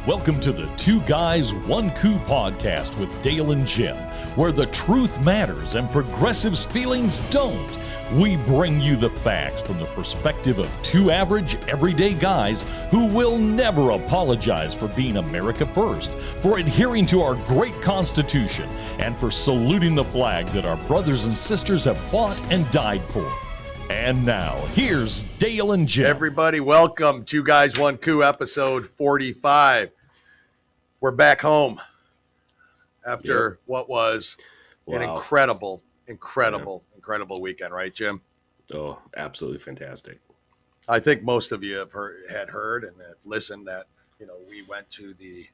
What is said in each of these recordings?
Welcome to the Two Guys, One Coup podcast with Dale and Jim, where the truth matters and progressives' feelings don't. We bring you the facts from the perspective of two average, everyday guys who will never apologize for being America first, for adhering to our great Constitution, and for saluting the flag that our brothers and sisters have fought and died for. And now, here's Dale and Jim. Everybody, welcome. Two Guys, One Coup, episode 45. We're back home after what was an incredible weekend, right, Jim? Oh, absolutely fantastic. I think most of you had heard and have listened that, we went to the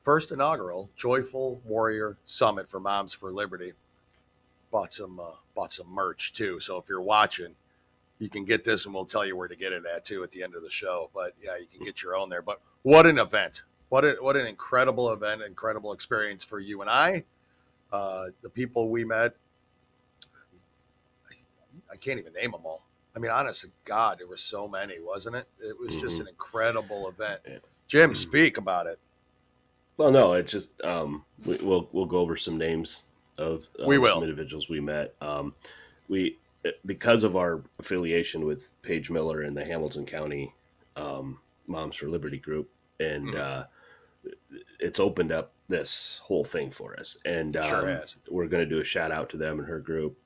first inaugural Joyful Warrior Summit for Moms for Liberty. Bought some merch too. So if you're watching, you can get this and we'll tell you where to get it at too at the end of the show. But yeah, you can get your own there. But what an event. What an incredible event, incredible experience for you and I. The people we met, I can't even name them all. I mean, honest to God, there were so many, wasn't it? It was just an incredible event. Jim, speak about it. Well, no, it's just we'll go over some names of some individuals we met. We because of our affiliation with Paige Miller and the Hamilton County Moms for Liberty group, and it's opened up this whole thing for us. And sure has. We're going to do a shout out to them and her group.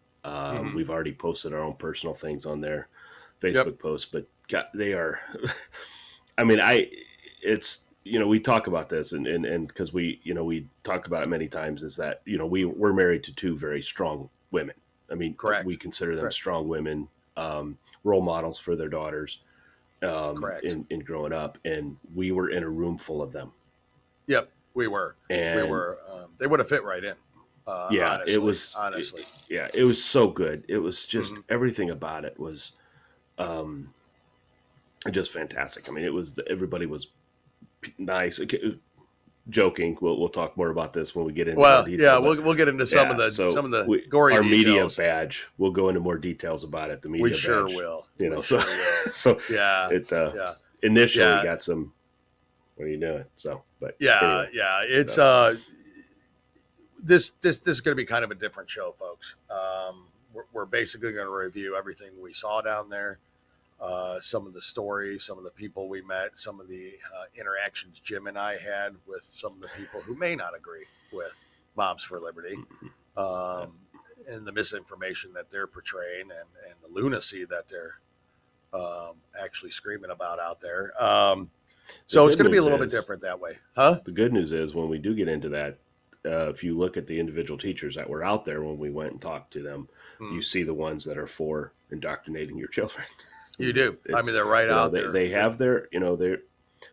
We've already posted our own personal things on their Facebook posts, but God, they are. I mean, it's. We talk about this and because we talked about it many times, is that, we're married to two very strong women. I mean, correct. We consider them strong women, role models for their daughters, in growing up. And we were in a room full of them. Yep, we were. And they would have fit right in. Honestly, it was honestly. It was so good. It was just everything about it was just fantastic. I mean, everybody was nice. Joking. We'll talk more about this when we get into more detail. Yeah, we'll get into some of the gory our details. Media badge. We'll go into more details about it. The media we badge. Sure will. Initially got some. What are you doing? So, but anyway, it's this is going to be kind of a different show, folks. We're basically going to review everything we saw down there. Some of the stories, some of the people we met, some of the interactions Jim and I had with some of the people who may not agree with Moms for Liberty, and the misinformation that they're portraying and the lunacy that they're actually screaming about out there. So it's going to be a little bit different that way. The good news is when we do get into that, if you look at the individual teachers that were out there when we went and talked to them, you see the ones that are for indoctrinating your children. You do. I mean, they're right out there. They have their,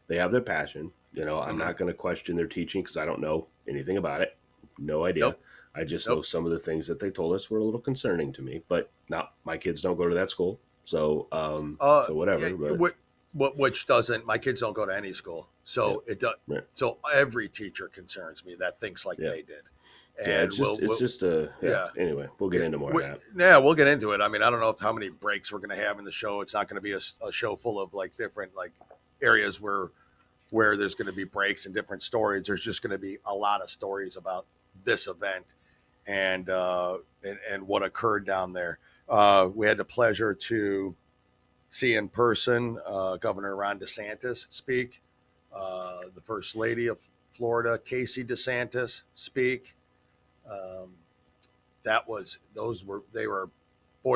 they have their passion. I'm not going to question their teaching because I don't know anything about it. No idea. Nope. I just know some of the things that they told us were a little concerning to me. But now my kids don't go to that school, so whatever. Which doesn't? My kids don't go to any school, so it does. Right. So every teacher concerns me that thinks like they did. And Anyway, we'll get into more of that. Yeah, we'll get into it. I mean, I don't know how many breaks we're going to have in the show. It's not going to be a show full of different areas where there's going to be breaks and different stories. There's just going to be a lot of stories about this event and what occurred down there. We had the pleasure to see in person Governor Ron DeSantis speak, the First Lady of Florida, Casey DeSantis, speak.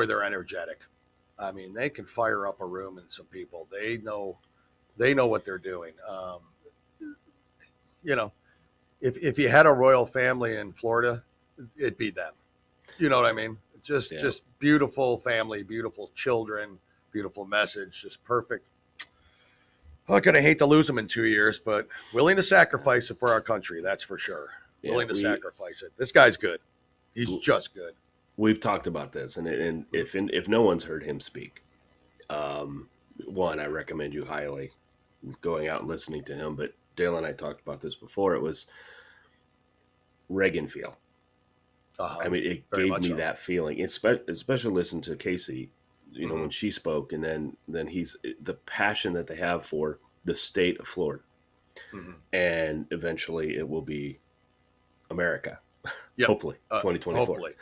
They're energetic. I mean, they can fire up a room and some people. They know what they're doing. If you had a royal family in Florida, it'd be them. You know what I mean? Just beautiful family, beautiful children, beautiful message, just perfect. I'm going to hate to lose them in 2 years, but willing to sacrifice it for our country. That's for sure. Willing to sacrifice it. This guy's good. He's just good. We've talked about this, and if no one's heard him speak, one, I recommend you highly going out and listening to him. But Dale and I talked about this before. It was Reagan feel. I mean, it gave me that feeling, especially listen to Casey, when she spoke, and then he's the passion that they have for the state of Florida. and eventually it will be America. Yep. Hopefully, 2024. Hopefully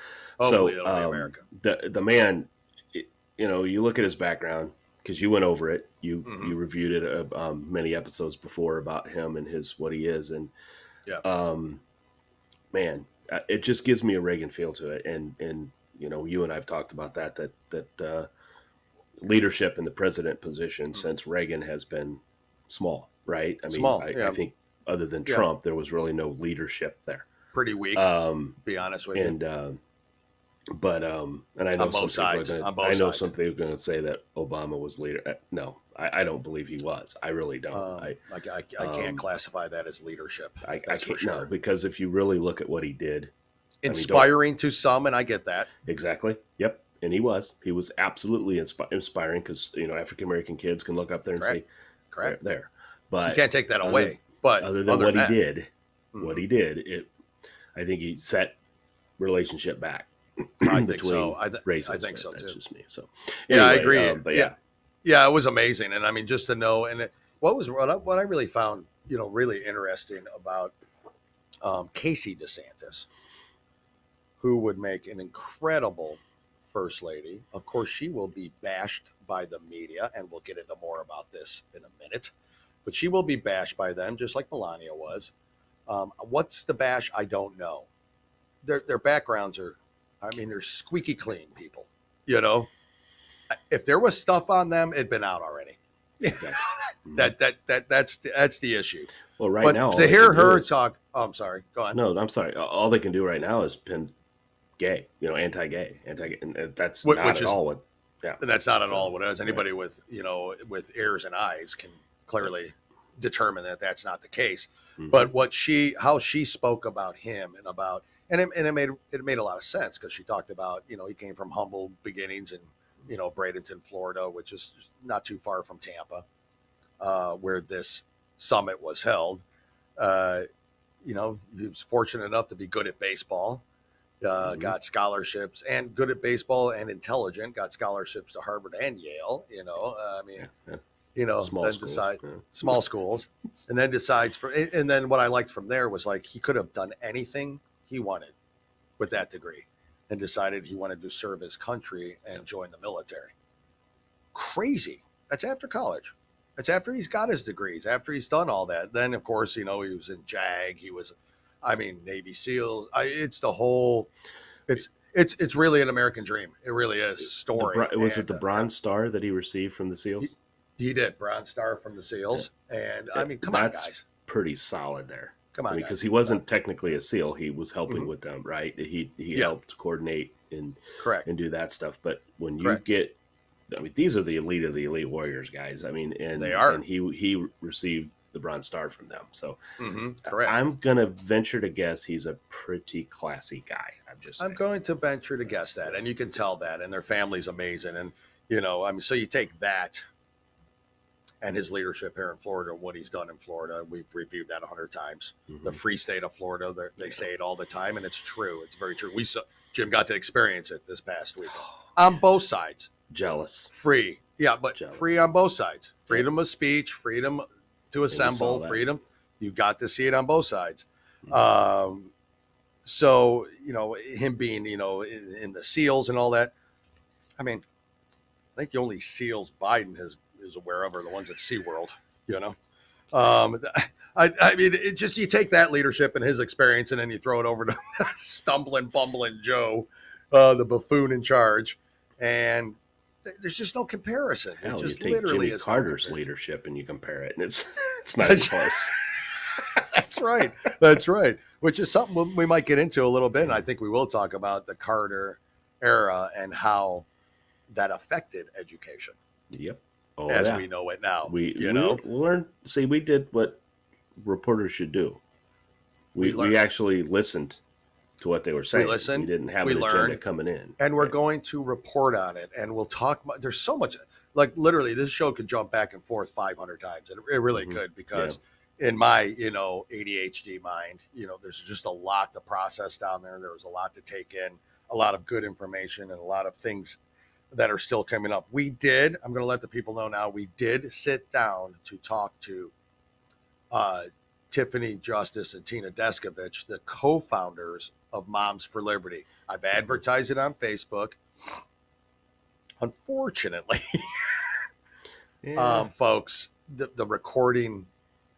So it'll be America. The man, you look at his background, because you went over it. You reviewed it many episodes before about him and what he is, and man, it just gives me a Reagan feel to it. And you and I've talked about that leadership in the president position since Reagan has been small, right? I mean, I think other than Trump, there was really no leadership there. Pretty weak, to be honest with you. And I know some people are going to say that Obama was leader. No, I don't believe he was. I really don't. I can't classify that as leadership. I can't, for sure. No, because if you really look at what he did, inspiring to some, and I get that. Exactly. Yep. And he was absolutely inspiring, because African American kids can look up there and say, correct there. But you can't take that away. But other than what he did, I think he set relationship back. I think so. I think so too. That's just me. So anyway, I agree. But yeah, it was amazing. And I mean, just to know, and what I really found, really interesting about Casey DeSantis, who would make an incredible first lady. Of course, she will be bashed by the media, and we'll get into more about this in a minute. But she will be bashed by them, just like Melania was. What's the bash? I don't know. Their backgrounds are, they're squeaky clean people. If there was stuff on them, it'd been out already. Exactly. That's the issue. Well, now, to hear her talk, I'm sorry. Go on. No, I'm sorry. All they can do right now is pin gay, anti-gay, and that's not at all what. Yeah, and that's not at all what it is. Anybody with ears and eyes can clearly determine that that's not the case. But how she spoke about him and it made a lot of sense, because she talked about, he came from humble beginnings in, Bradenton, Florida, which is not too far from Tampa, where this summit was held. He was fortunate enough to be good at baseball, got scholarships, and good at baseball and intelligent, got scholarships to Harvard and Yale, small schools, and then decides and then what I liked from there was, like, he could have done anything he wanted with that degree, and decided he wanted to serve his country and join the military. Crazy. That's after college. That's after he's got his degrees, after he's done all that. Then, of course, he was in JAG. He was, Navy SEALs. It's the whole, it's really an American dream. It really is. Story. Was it the Bronze Star that he received from the SEALs? He did. Bronze Star from the SEALs. And come on, guys. That's pretty solid there. Come on, because he wasn't technically a SEAL. He was helping with them, right? He helped coordinate and do that stuff. But when you get, these are the elite of the elite warriors, guys. And they are. And he received the Bronze Star from them. So correct. I'm gonna venture to guess he's a pretty classy guy. I'm going to venture to guess that, and you can tell that. And their family's amazing, and so you take that. And his leadership here in Florida, what he's done in Florida, we've reviewed that 100 times. The free state of Florida, they say it all the time, and it's true. It's very true. Jim got to experience it this past week on both sides. Jealous. Free, but jealous. Free on both sides. Freedom of speech, freedom to assemble, freedom. You got to see it on both sides. So him being in the SEALs and all that. I think the only SEALs Biden is aware of are the ones at SeaWorld, it just, you take that leadership and his experience, and then you throw it over to stumbling, bumbling Joe, the buffoon in charge, and there's just no comparison. Hell, it just you take Jimmy Carter's leadership and you compare it, and it's not close. That's right. Which is something we might get into a little bit, and I think we will talk about the Carter era and how that affected education. Yep. As we know it now. We learned. See, we did what reporters should do. We actually listened to what they were saying. We didn't have an agenda coming in. And we're going to report on it, and we'll talk about, there's so much, like, literally this show could jump back and forth 500 times, and it really could, because in my ADHD mind, there's just a lot to process down there. There was a lot to take in, a lot of good information, and a lot of things that are still coming up. I'm going to let the people know now, we did sit down to talk to Tiffany Justice and Tina Deskovich, the co-founders of Moms for Liberty. I've advertised it on Facebook. Unfortunately, folks, the recording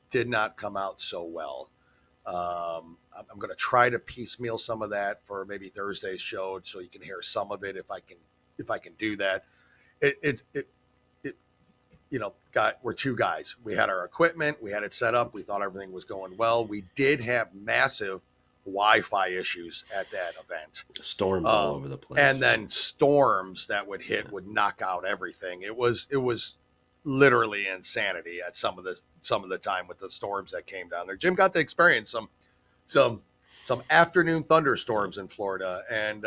did not come out so well. I'm going to try to piecemeal some of that for maybe Thursday's show, so you can hear some of it if I can do that. We're two guys. We had our equipment, we had it set up, we thought everything was going well. We did have massive Wi-Fi issues at that event. Storms all over the place, and then storms that would hit would knock out everything. It was literally insanity at some of the time with the storms that came down there. Jim got to experience some afternoon thunderstorms in Florida, and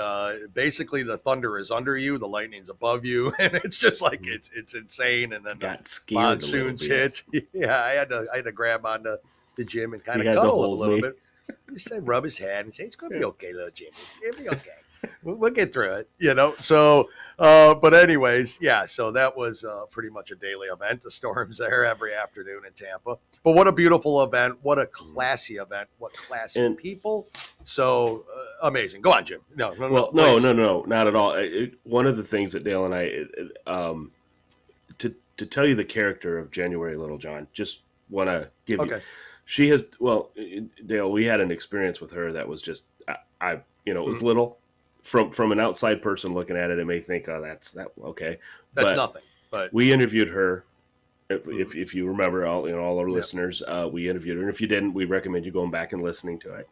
basically the thunder is under you, the lightning's above you, and it's just like it's insane. And then the monsoons hit. Yeah, I had to grab onto the Jim and kind of cuddle him a little bit. Just say, rub his head and say, "It's going to be okay, little Jimmy. It'll be okay. We'll get through it." So, but anyways, yeah. So that was pretty much a daily event. The storms there every afternoon in Tampa. But what a beautiful event! What a classy event! What classy people! So amazing. Go on, Jim. No, not at all. One of the things that Dale and I, to tell you the character of January Littlejohn, just want to give you. She has, Dale, we had an experience with her that was just, it was little. From an outside person looking at it, it may think, oh, that's okay. That's nothing. But we interviewed her. If you remember, all our listeners, we interviewed her. And if you didn't, we recommend you going back and listening to it.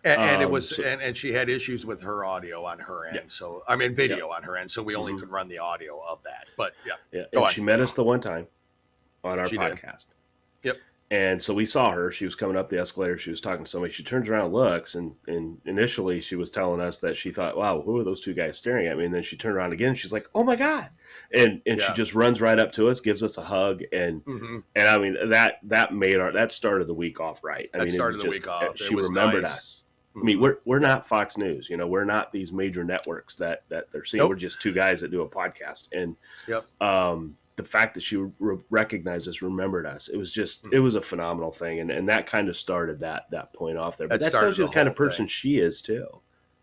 And it was, and she had issues with her audio on her end. Yeah. So, video on her end. So we only could run the audio of that. But yeah. And she met us the one time on our podcast. Yep. And so we saw her. She was coming up the escalator. She was talking to somebody. She turns around and looks. And initially she was telling us that she thought, wow, who are those two guys staring at me? And then she turned around again. And she's like, oh, my God. And she just runs right up to us, gives us a hug. And that started the week off right. Started the week off. She remembered us. I mean, we're not Fox News. We're not these major networks that they're seeing. Nope. We're just two guys that do a podcast. And the fact that she recognized us, remembered us, it was just, it was a phenomenal thing. And that kind of started that point off there. But that tells you the kind of person she is too.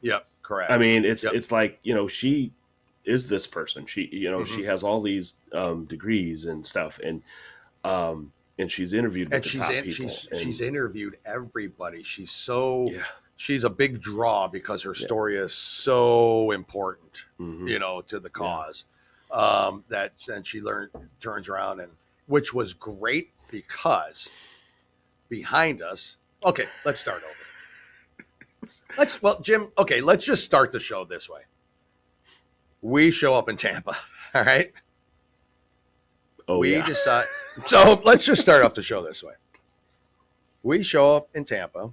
Yep. Correct. I mean, it's like, she is this person. She, she has all these degrees and stuff. And she's interviewed with the top people. She's interviewed everybody. She's she's a big draw because her story is so important, to the cause. That then she turns around, and which was great because behind us. Okay, let's start over. Jim. Okay, let's just start the show this way. We show up in Tampa. All right. We decide. So let's just start off the show this way. We show up in Tampa.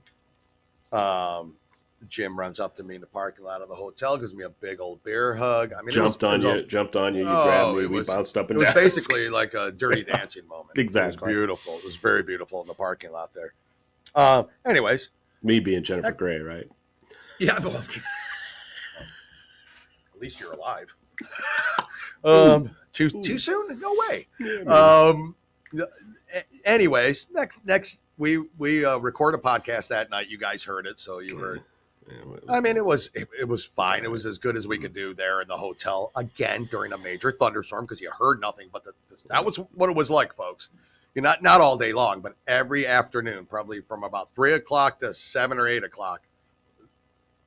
Jim runs up to me in the parking lot of the hotel, gives me a big old beer hug. Jumped on you, you grabbed me, we bounced up and down. It was basically like a Dirty Dancing moment. Exactly. It was beautiful. It was very beautiful in the parking lot there. Anyways. Me being Jennifer Grey, right? Yeah. At least you're alive. Too soon? No way. Yeah, anyways, next we record a podcast that night. You guys heard it, so you heard. It was fine. It was as good as we could do there in the hotel again during a major thunderstorm because you heard nothing but that was what it was like, folks. Not all day long, but every afternoon, probably from about 3 o'clock to 7 or 8 o'clock,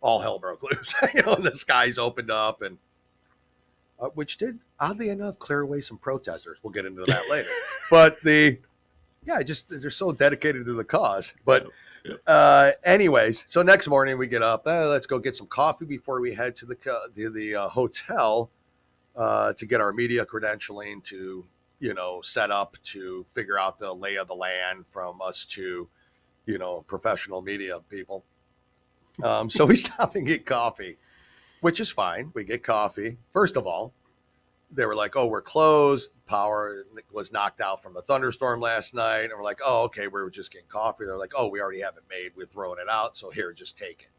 all hell broke loose. The skies opened up, and which did oddly enough clear away some protesters. We'll get into that later. But they're so dedicated to the cause. But anyways, so next morning we get up. Let's go get some coffee before we head to the hotel to get our media credentialing to set up to figure out the lay of the land from us to professional media people. So we stop and get coffee, which is fine. We get coffee. First of all, they were like, oh, we're closed. Power was knocked out from the thunderstorm last night. And we're like, oh, okay, we were just getting coffee. They're like, oh, we already have it made. We're throwing it out. So here, just take it.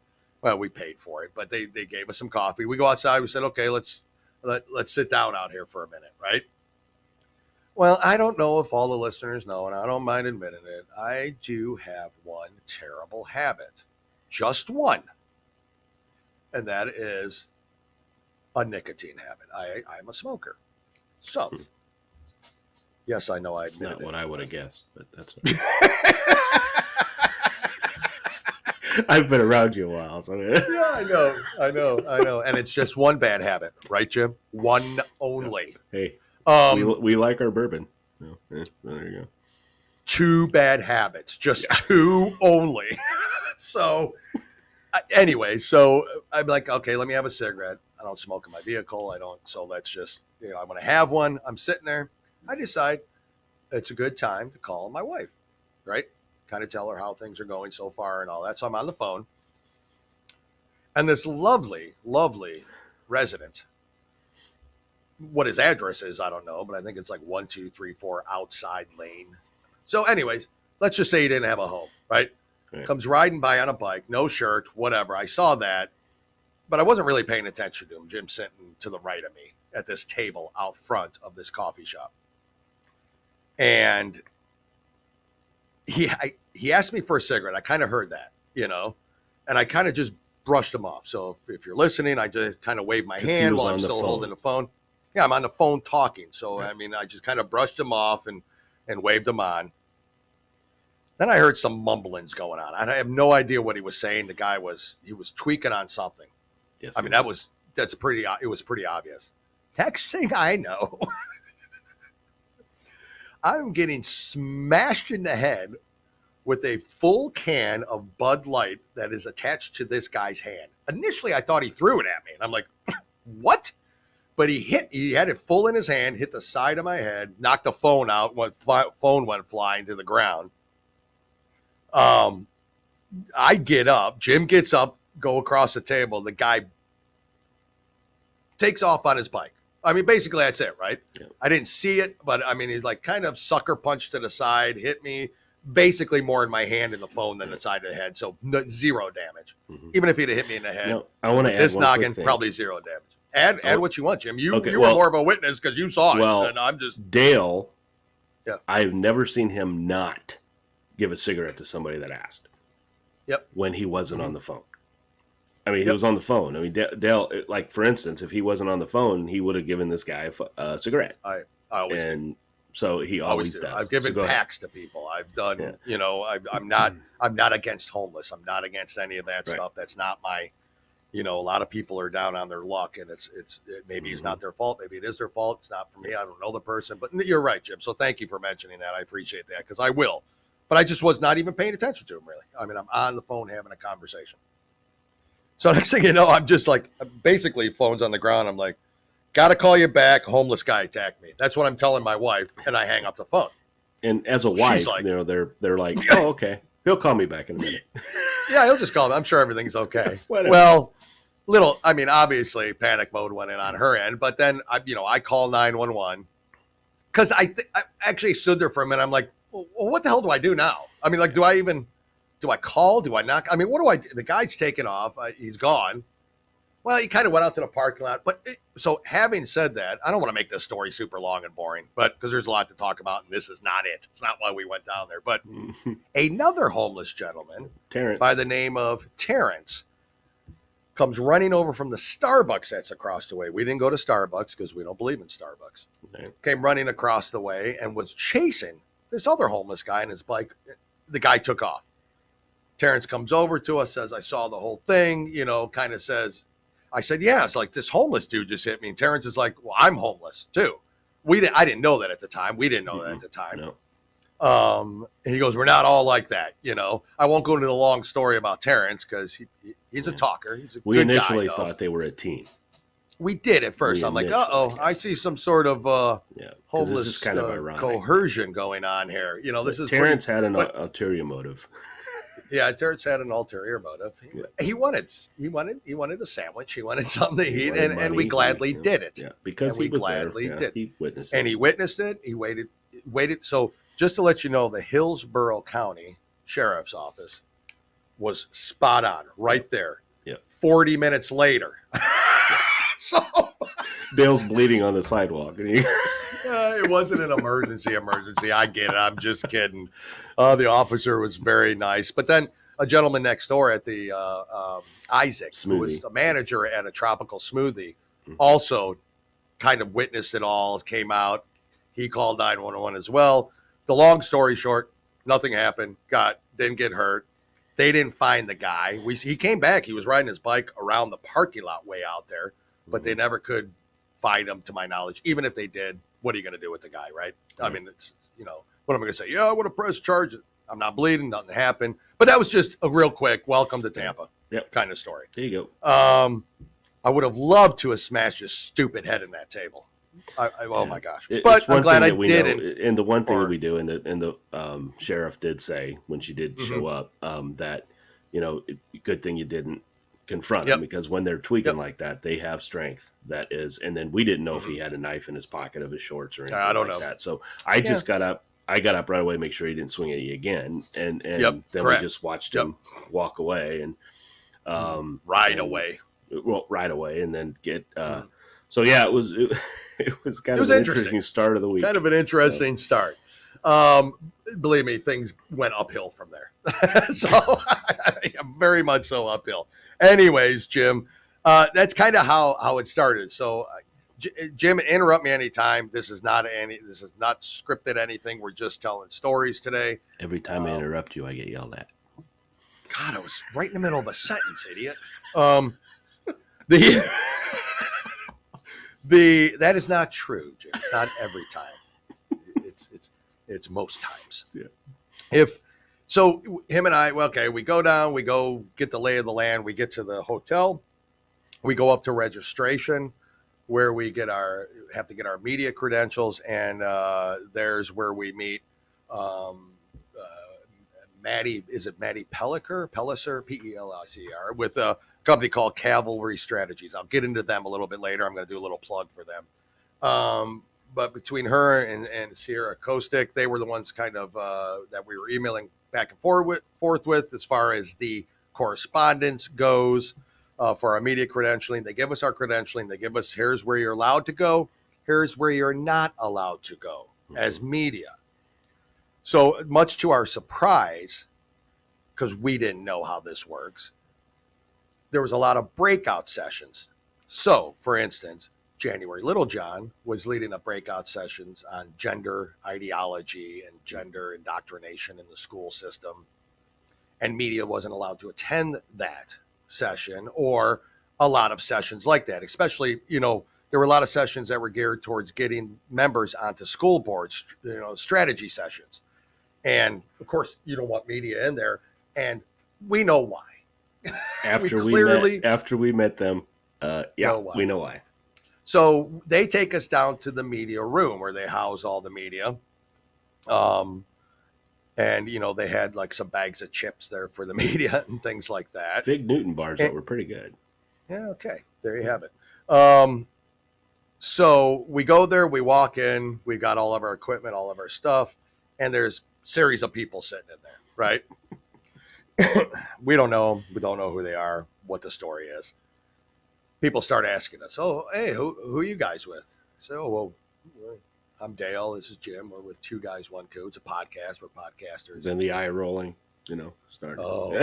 Well, we paid for it, but they gave us some coffee. We go outside. We said, okay, let's sit down out here for a minute, right? Well, I don't know if all the listeners know, and I don't mind admitting it. I do have one terrible habit, just one, and that is a nicotine habit. I'm a smoker. So, yes, I know I It's admitted not what it. I would have guessed, but that's okay. I've been around you a while, so Yeah, I know. And it's just one bad habit, right, Jim? One only. Hey, Um, we like our bourbon. So, there you go. two bad habits, just two only. So, anyway, so I'm like, okay, let me have a cigarette. I don't smoke in my vehicle. I don't. So let's just, I'm going to have one. I'm sitting there. I decide it's a good time to call my wife, right? Kind of tell her how things are going so far and all that. So I'm on the phone. And this lovely, lovely resident, what his address is, I don't know, but I think it's like 1234 outside lane. So, anyways, let's just say he didn't have a home, right? Comes riding by on a bike, no shirt, whatever. I saw that, but I wasn't really paying attention to him. Jim sitting to the right of me at this table out front of this coffee shop. And he asked me for a cigarette. I kind of heard that, and I kind of just brushed him off. So if you're listening, I just kind of waved my hand while I'm still holding the phone. Yeah, I'm on the phone talking. So, right. I mean, I just kind of brushed him off and waved him on. Then I heard some mumblings going on. I have no idea what he was saying. The guy was tweaking on something. Yes, I mean, it was pretty obvious. Next thing I know, I'm getting smashed in the head with a full can of Bud Light that is attached to this guy's hand. Initially, I thought he threw it at me. And I'm like, what? But he had it full in his hand, hit the side of my head, knocked the phone out, phone went flying to the ground. I get up, Jim gets up, go across the table. The guy takes off on his bike. I mean, basically that's it, right? Yeah. I didn't see it, but I mean, he's like kind of sucker punched to the side, hit me basically more in my hand and the phone than the side of the head. So zero damage. Mm-hmm. Even if he'd have hit me in the head, no, I want to add this noggin, probably zero damage. Add what you want, Jim. You were more of a witness because you saw it. And I'm just Dale. Yeah, I've never seen him not give a cigarette to somebody that asked. Yep. When he wasn't on the phone. I mean, he was on the phone. I mean, Dale, like for instance, if he wasn't on the phone, he would have given this guy a cigarette. I always do. So he always does. I've given packs to people. I've done. Yeah. I'm not against homeless. I'm not against any of that stuff. That's not my. A lot of people are down on their luck, and maybe it's not their fault. Maybe it is their fault. It's not for me. I don't know the person, but you're right, Jim. So thank you for mentioning that. I appreciate that because I will. But I just was not even paying attention to him, really. I mean, I'm on the phone having a conversation. So next thing you know, I'm just like, basically, phone's on the ground. I'm like, got to call you back. A homeless guy attacked me. That's what I'm telling my wife, and I hang up the phone. And as a wife, like, they're like, oh, okay. He'll call me back in a minute. Yeah, he'll just call me. I'm sure everything's okay. Well, obviously, panic mode went in on her end. But then, I call 911 because I actually stood there for a minute. I'm like, well, what the hell do I do now? I mean, like, do I call? Do I knock? I mean, what do I do? The guy's taken off. He's gone. Well, he kind of went out to the parking lot. But so having said that, I don't want to make this story super long and boring, but because there's a lot to talk about, and this is not it. It's not why we went down there. But another homeless gentleman by the name of Terrence comes running over from the Starbucks that's across the way. We didn't go to Starbucks because we don't believe in Starbucks. Okay. Came running across the way and was chasing this other homeless guy on his bike. The guy took off. Terrence comes over to us, says, I saw the whole thing, kind of says, I said, yeah, it's like this homeless dude just hit me. And Terrence is like, well, I'm homeless too. I didn't know that at the time. We didn't know that at the time. No. And he goes, we're not all like that. I won't go into the long story about Terrence because he's a talker. He's a good guy. We initially thought they were a team. We did at first. I'm like, I see some sort of homeless kind of coercion going on here. This is Terrence had an ulterior motive. Yeah, Terrence had an ulterior motive. He wanted a sandwich. He wanted something to eat, and we gladly did it. Yeah, because he was there. He witnessed it. And he witnessed it. He waited. So just to let you know, the Hillsborough County Sheriff's Office was spot on right there. Yeah. 40 minutes later. So Dale's bleeding on the sidewalk. It wasn't an emergency. I get it. I'm just kidding. The officer was very nice. But then a gentleman next door at the Isaac, who was a manager at a tropical smoothie, also kind of witnessed it all, came out. He called 911 as well. The long story short, nothing happened. Didn't get hurt. They didn't find the guy. He came back. He was riding his bike around the parking lot way out there, but they never could find him, to my knowledge. Even if they did, what are you going to do with the guy, right? I mean, it's, what am I going to say? Yeah, I want to press charges. I'm not bleeding. Nothing happened. But that was just a real quick welcome to Tampa kind of story. There you go. I would have loved to have smashed his stupid head in that table. Oh my gosh! But I'm glad I didn't. And the one thing that we do, and the sheriff did say when she did show up, that good thing you didn't confront them, because when they're tweaking like that, they have strength. That is, and then we didn't know if he had a knife in his pocket of his shorts or anything I don't know that. So I just got up. I got up right away to make sure he didn't swing at you again, and then we just watched him walk away and right away, and then get. So yeah, it was kind of an interesting start of the week. Kind of an interesting start. Believe me, things went uphill from there. So very much so uphill. Anyways, Jim, that's kind of how it started. So Jim, interrupt me anytime. This is not scripted anything. We're just telling stories today. Every time I interrupt you, I get yelled at. God, I was right in the middle of a sentence, idiot. That is not true, Jim. It's not every time. It's most times. Yeah. Him and I, we go down, we go get the lay of the land, we get to the hotel, we go up to registration, where we have to get our media credentials, and there's where we meet Maddie. Is it Maddie Pellicer, Pellicer, with a company called Cavalry Strategies. I'll get into them a little bit later. I'm going to do a little plug for them. But between her and Sierra Kostic, they were the ones kind of that we were emailing back and forth with as far as the correspondence goes for our media credentialing. They give us our credentialing. They give us, here's where you're allowed to go. Here's where you're not allowed to go as media. So much to our surprise, because we didn't know how this works, there was a lot of breakout sessions. So, for instance, January Littlejohn was leading up breakout sessions on gender ideology and gender indoctrination in the school system. And media wasn't allowed to attend that session or a lot of sessions like that, especially, there were a lot of sessions that were geared towards getting members onto school boards, strategy sessions. And of course, you don't want media in there. And we know why. After we met them, we know why. So they take us down to the media room where they house all the media. And, they had like some bags of chips there for the media and things like that. Fig Newton bars that were pretty good. Yeah, okay. There you have it. So we go there, we walk in, we got all of our equipment, all of our stuff, and there's a series of people sitting in there, right? We don't know them. We don't know who they are, what the story is. People start asking us, oh, hey, who are you guys with? So, well, I'm Dale. This is Jim. We're with Two Guys, One Coup. It's a podcast. We're podcasters. Then the eye rolling, started. Oh,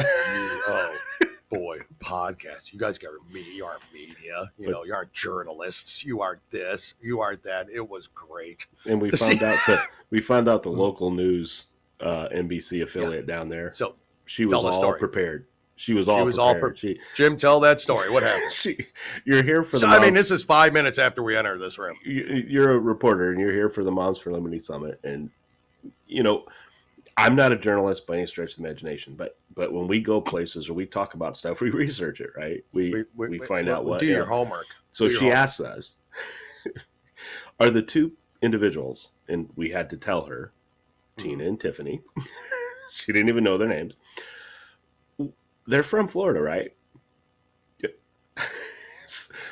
boy, podcast. You guys got media. You aren't media. You aren't journalists. You aren't this. You aren't that. It was great. And we found out the local news NBC affiliate down there. So she was all prepared. She was all prepared. Jim, tell that story. What happened? You're here for the this is 5 minutes after we enter this room. You're a reporter, and you're here for the Moms for Lemony Summit. And, I'm not a journalist by any stretch of the imagination, but when we go places or we talk about stuff, we research it, right? We find out what. Do your homework. So she asks us, are the two individuals, and we had to tell her, Tina and Tiffany, she didn't even know their names, they're from Florida, right?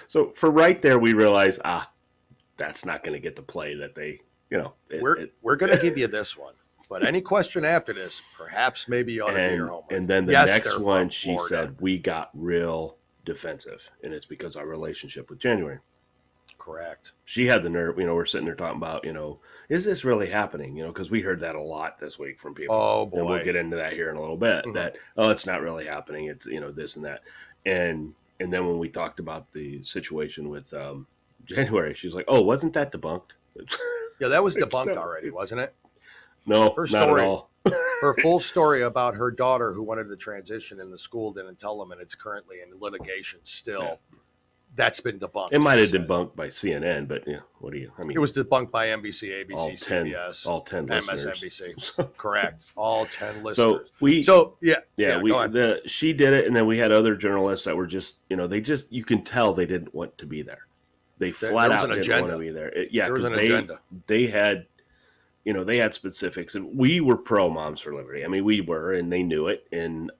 So for right there, we realize, that's not going to get the play that they, we're going to give you this one. But any question after this, perhaps maybe you ought to do your homework. And then the next one, she said, we got real defensive. And it's because our relationship with January. Correct. She had the nerve, we're sitting there talking about, is this really happening? Because we heard that a lot this week from people. Oh, boy. And we'll get into that here in a little bit, Mhm. that, it's not really happening. It's, this and that. And then when we talked about the situation with January, she's like, oh, wasn't that debunked? Yeah, that was debunked already, wasn't it? No, Her not story, at all. her full story about her daughter who wanted to transition in the school didn't tell them, and it's currently in litigation still. Yeah. That's been debunked. It might have been debunked by CNN, but what do you? I mean, it was debunked by NBC, ABC, all 10, CBS, all 10 listeners. MSNBC. Correct, all 10 listeners. She did it, and then we had other journalists that were just, you can tell they didn't want to be there. They flat out didn't want to be there. There was an agenda. They had, they had specifics, and we were pro Moms for Liberty. I mean, we were, and they knew it, and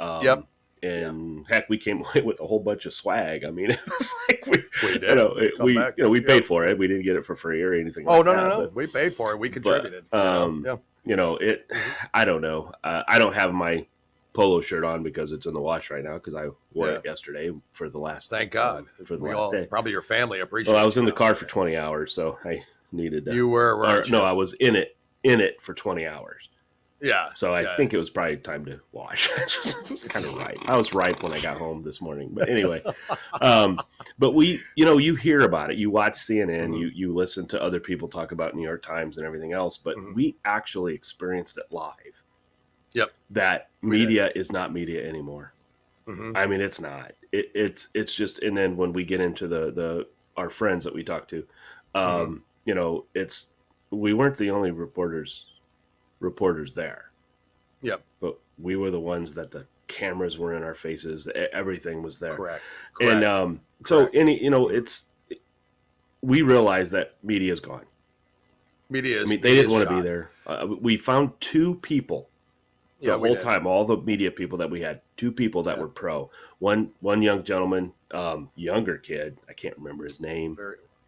heck, we came away with a whole bunch of swag. I mean, it was like we paid for it. We didn't get it for free or anything. No. We paid for it. We contributed. I don't know. I don't have my polo shirt on because it's in the wash right now because I wore it yesterday for the last. Thank God for the last day. Probably your family appreciates. Well, I was in the car for 20 hours, so I needed to. You were right. No, I was in it for 20 hours. Yeah. So I think it was probably time to wash. Kind of right. I was ripe when I got home this morning. But anyway, but we, you hear about it. You watch CNN. Mm-hmm. You listen to other people talk about New York Times and everything else. But we actually experienced it live. Yep. That media is not media anymore. Mm-hmm. I mean, it's not. It's just. And then when we get into our friends that we talk to, we weren't the only reporters there. Yep. But we were the ones that the cameras were in our faces. Everything was there. Correct. And we realized that media is gone. They didn't want to be there. We found two people the whole time, all the media people that we had, two people that were pro. One young gentleman, younger kid, I can't remember his name.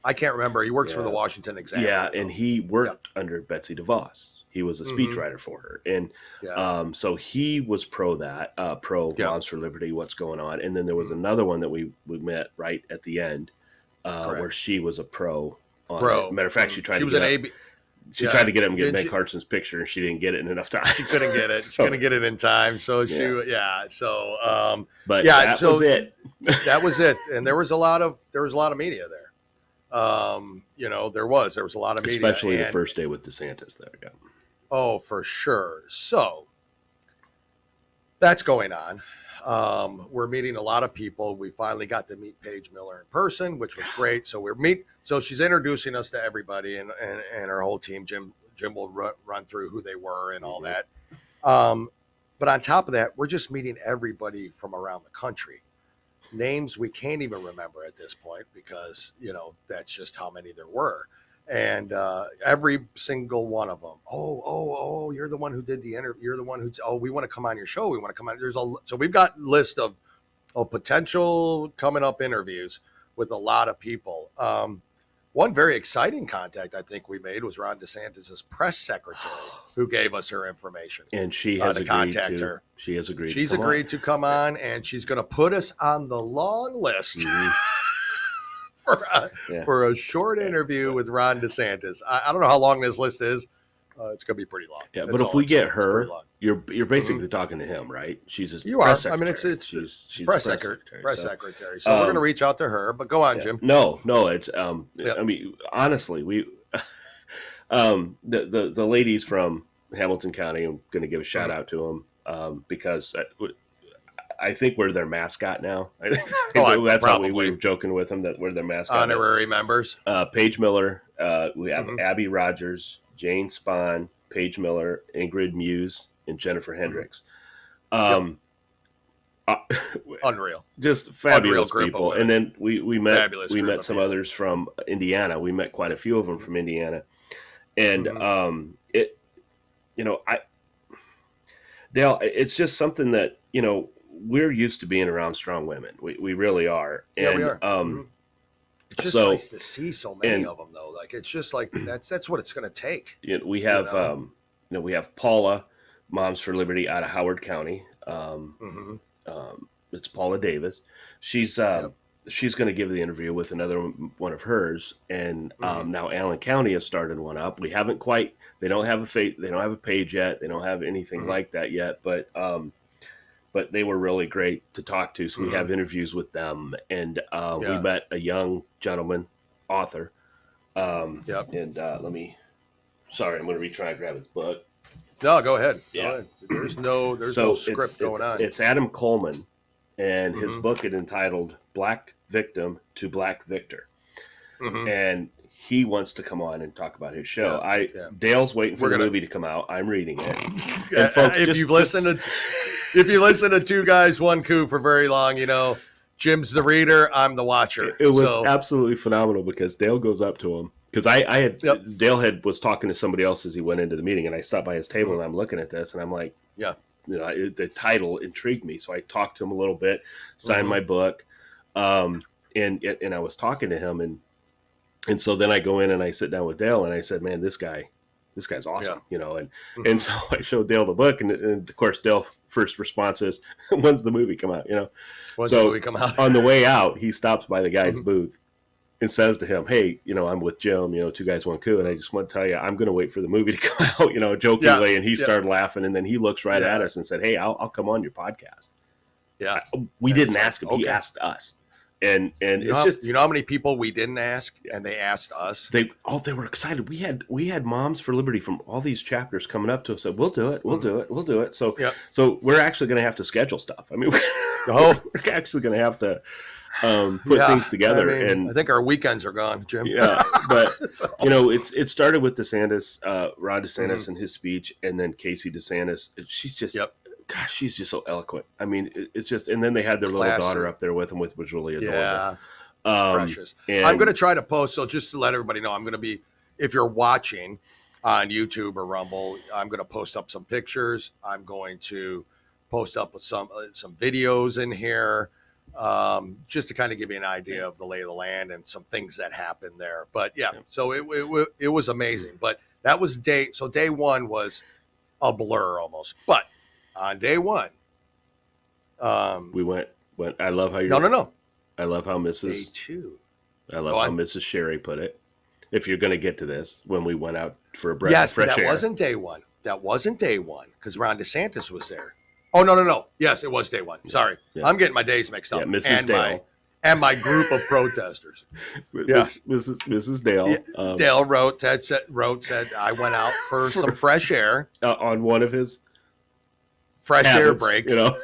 I can't remember. He works for the Washington Examiner. Yeah, and he worked under Betsy DeVos. He was a speechwriter for her. And so he was pro Moms for Liberty, what's going on. And then there was another one that we met right at the end where she was a pro. Matter of fact, she tried to get him to get Ben Carson's picture, and she didn't get it in enough time. She couldn't get it. She couldn't get it in time. So was it. That was it. And there was a lot of media there. There was a lot of media. Especially the first day with DeSantis there. Yeah. Oh, for sure. So that's going on. We're meeting a lot of people. We finally got to meet Paige Miller in person, which was great. So so she's introducing us to everybody and her whole team. Jim will run through who they were and all that. But on top of that, we're just meeting everybody from around the country. Names we can't even remember at this point because, that's just how many there were. And every single one of them. Oh, you're the one who did the interview. You're the one we want to come on your show. We want to come on. So we've got list of potential coming up interviews with a lot of people. One very exciting contact I think we made was Ron DeSantis's press secretary, who gave us her information. And she has agreed contact her. She has agreed. She's agreed to come on, and she's going to put us on the long list. For a short interview with Ron DeSantis. I don't know how long this list is. It's going to be pretty long. Yeah, but if we get her, you're basically talking to him, right? She's his press secretary. I mean, she's press secretary. So we're going to reach out to her. But go on, Jim. No, it's. I mean, honestly, we the ladies from Hamilton County. I'm going to give a shout out to them because I think we're their mascot now. That's how we were joking with them, that we're their mascot. Honorary members. Paige Miller. We have Abby Rogers, Jane Spahn, Paige Miller, Ingrid Muse, and Jennifer Hendricks. Unreal. Just fabulous people. And then we met some others from Indiana. We met quite a few of them from Indiana. And Dale, it's just something that, we're used to being around strong women. We really are. And, we are. It's just nice to see so many of them, though. Like, it's just like that's what it's going to take. We have we have Paula, Moms for Liberty, out of Howard County. It's Paula Davis. She's she's going to give the interview with another one of hers, and now Allen County has started one up. We haven't quite. They don't have they don't have a page yet. They don't have anything like that yet. But they were really great to talk to. So we have interviews with them, and we met a young gentleman, author. And let me. Sorry, I'm going to try and grab his book. No, go ahead. Yeah. Go ahead. There's no script going on. It's Adam Coleman, and his book is entitled Black Victim to Black Victor. And he wants to come on and talk about his show. Dale's waiting for the movie to come out. I'm reading it. And folks, if you listen to Two Guys, One Coup for very long, you know, Jim's the reader, I'm the watcher. It was absolutely phenomenal because Dale goes up to him. Because Dale was talking to somebody else as he went into the meeting, and I stopped by his table and I'm looking at this and I'm like, the title intrigued me. So I talked to him a little bit, signed my book. And I was talking to him, and so then I go in and I sit down with Dale and I said, man, this guy's awesome, you know, and so I showed Dale the book, and of course Dale's first response is, when's the movie come out? You know, when's the movie come out? On the way out, he stops by the guy's booth and says to him, hey, you know, I'm with Jim, you know, Two Guys, One Coup, and I just want to tell you, I'm going to wait for the movie to come out, you know, jokingly, and he started laughing, and then he looks right at us and said, hey, I'll come on your podcast. Yeah. We didn't ask him. Okay. He asked us. And it's just, you know how many people we didn't ask and they asked us? They were excited. We had Moms for Liberty from all these chapters coming up to us. Said, we'll do it. We'll do it. We'll do it. So, so we're actually going to have to schedule stuff. I mean, we're actually going to have to put things together. I mean, and I think our weekends are gone, Jim. Yeah. But you know, it started with DeSantis, Ron DeSantis and his speech, and then Casey DeSantis. She's just, gosh, she's just so eloquent. I mean, it's just, and then they had their little daughter up there with them, which was really adorable. Yeah. Precious. I'm going to try to post. So just to let everybody know, I'm going to be, if you're watching on YouTube or Rumble, I'm going to post up some pictures. I'm going to post up with some videos in here, just to kind of give you an idea of the lay of the land and some things that happened there. But so it was amazing. But that was day one was a blur almost. But on day one, we went. I love how you. No. I love how Mrs. Day two. I love how Mrs. Sherry put it. If you're going to get to this, when we went out for a breath of fresh air. That wasn't day one. That wasn't day one because Ron DeSantis was there. Oh no. Yes, it was day one. Sorry, I'm getting my days mixed up. Yeah, Mrs. Dale and my group of protesters. Mrs. Dale. Dale said I went out for some fresh air on one of his fresh habits, air breaks. You know,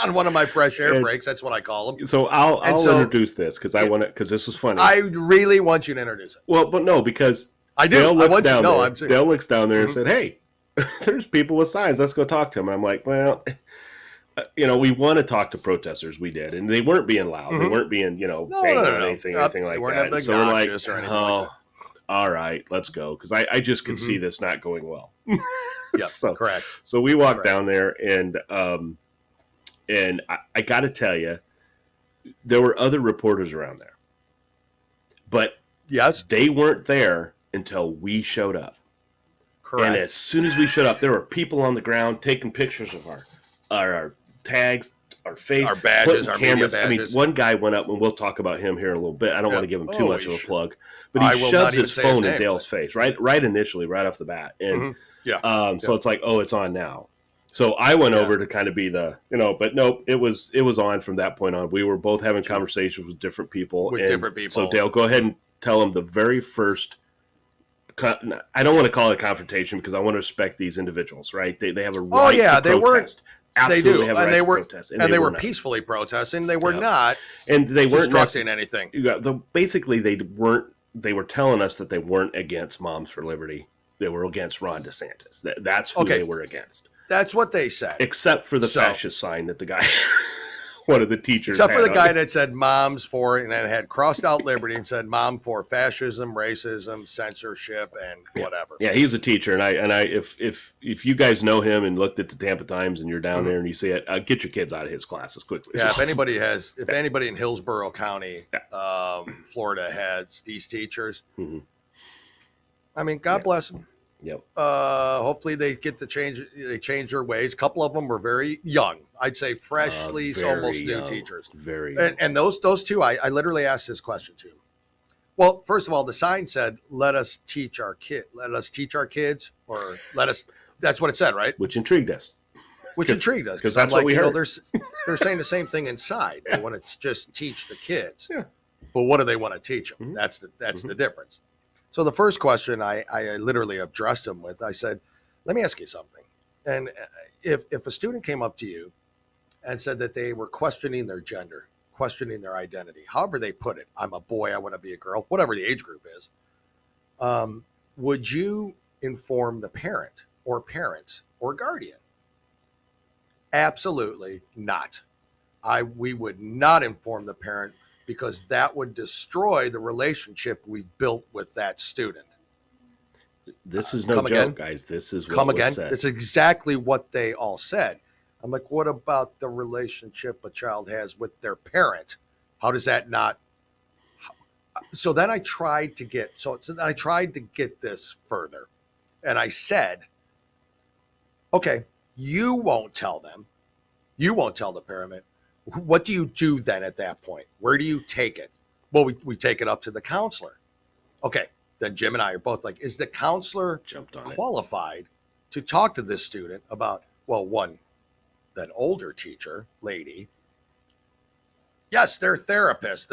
on one of my fresh air breaks. That's what I call them. So I'll introduce this because this was funny. I really want you to introduce it. Well, but no, because I do. Dale looks down there. Dale looks down there and said, "Hey, there's people with signs. Let's go talk to them." And I'm like, well, you know, we want to talk to protesters. We did, and they weren't being loud. They weren't being, banging or anything like that. So we're like, all right, let's go, because I just could see this not going well. Yeah, correct. So we walked down there, and I got to tell you, there were other reporters around there, but they weren't there until we showed up. Correct. And as soon as we showed up, there were people on the ground taking pictures of our tags, our face, our badges, our cameras. badges. I mean, one guy went up, and we'll talk about him here in a little bit. I don't want to give him too much of a plug, but he shoves his phone in Dale's face, right initially, right off the bat. And so it's like, oh, it's on now. So I went over to kind of be the, but nope, it was on from that point on. We were both having conversations with different people. So Dale, go ahead and tell them the very first. I don't want to call it a confrontation because I want to respect these individuals, right? They have a right to they protest. Absolutely, they do, have a right to protest. And they were peacefully protesting. They were not, and they weren't disrupting anything. Basically, they weren't. They were telling us that they weren't against Moms for Liberty. They were against Ron DeSantis. That's who they were against. That's what they said. Except for the fascist sign that the guy, one of the teachers, except for the guy that said "Moms for," and then had crossed out liberty and said "Mom for fascism, racism, censorship, and whatever." Yeah, he's a teacher, and I if you guys know him and looked at the Tampa Times and you're down there and you see it, get your kids out of his class as quickly as possible. If anybody in Hillsborough County, Florida, has these teachers, I mean, God bless them. Yep. Hopefully they get they change their ways. A couple of them were very young. I'd say freshly, almost new teachers. Very young. And those two, I literally asked this question to. Well, first of all, the sign said, let us teach our kids, or that's what it said, right? Which intrigued us. Because that's what we heard. They're saying the same thing inside. They want to just teach the kids. Yeah. But what do they want to teach them? Mm-hmm. That's the difference. So the first question I literally addressed them with, I said, let me ask you something. And if a student came up to you and said that they were questioning their gender, questioning their identity, however they put it, I'm a boy, I want to be a girl, whatever the age group is, would you inform the parent or parents or guardian? Absolutely not. We would not inform the parent, because that would destroy the relationship we've built with that student. This is no joke, guys. This is what was said. It's exactly what they all said. I'm like, what about the relationship a child has with their parent? How does that not? So then I tried to get this further, and I said, okay, you won't tell them. You won't tell the parent. What do you do then at that point? Where do you take it? Well, we take it up to the counselor. Okay, then Jim and I are both like, is the counselor qualified to talk to this student about, well, one, that older teacher, lady, yes, they're therapists.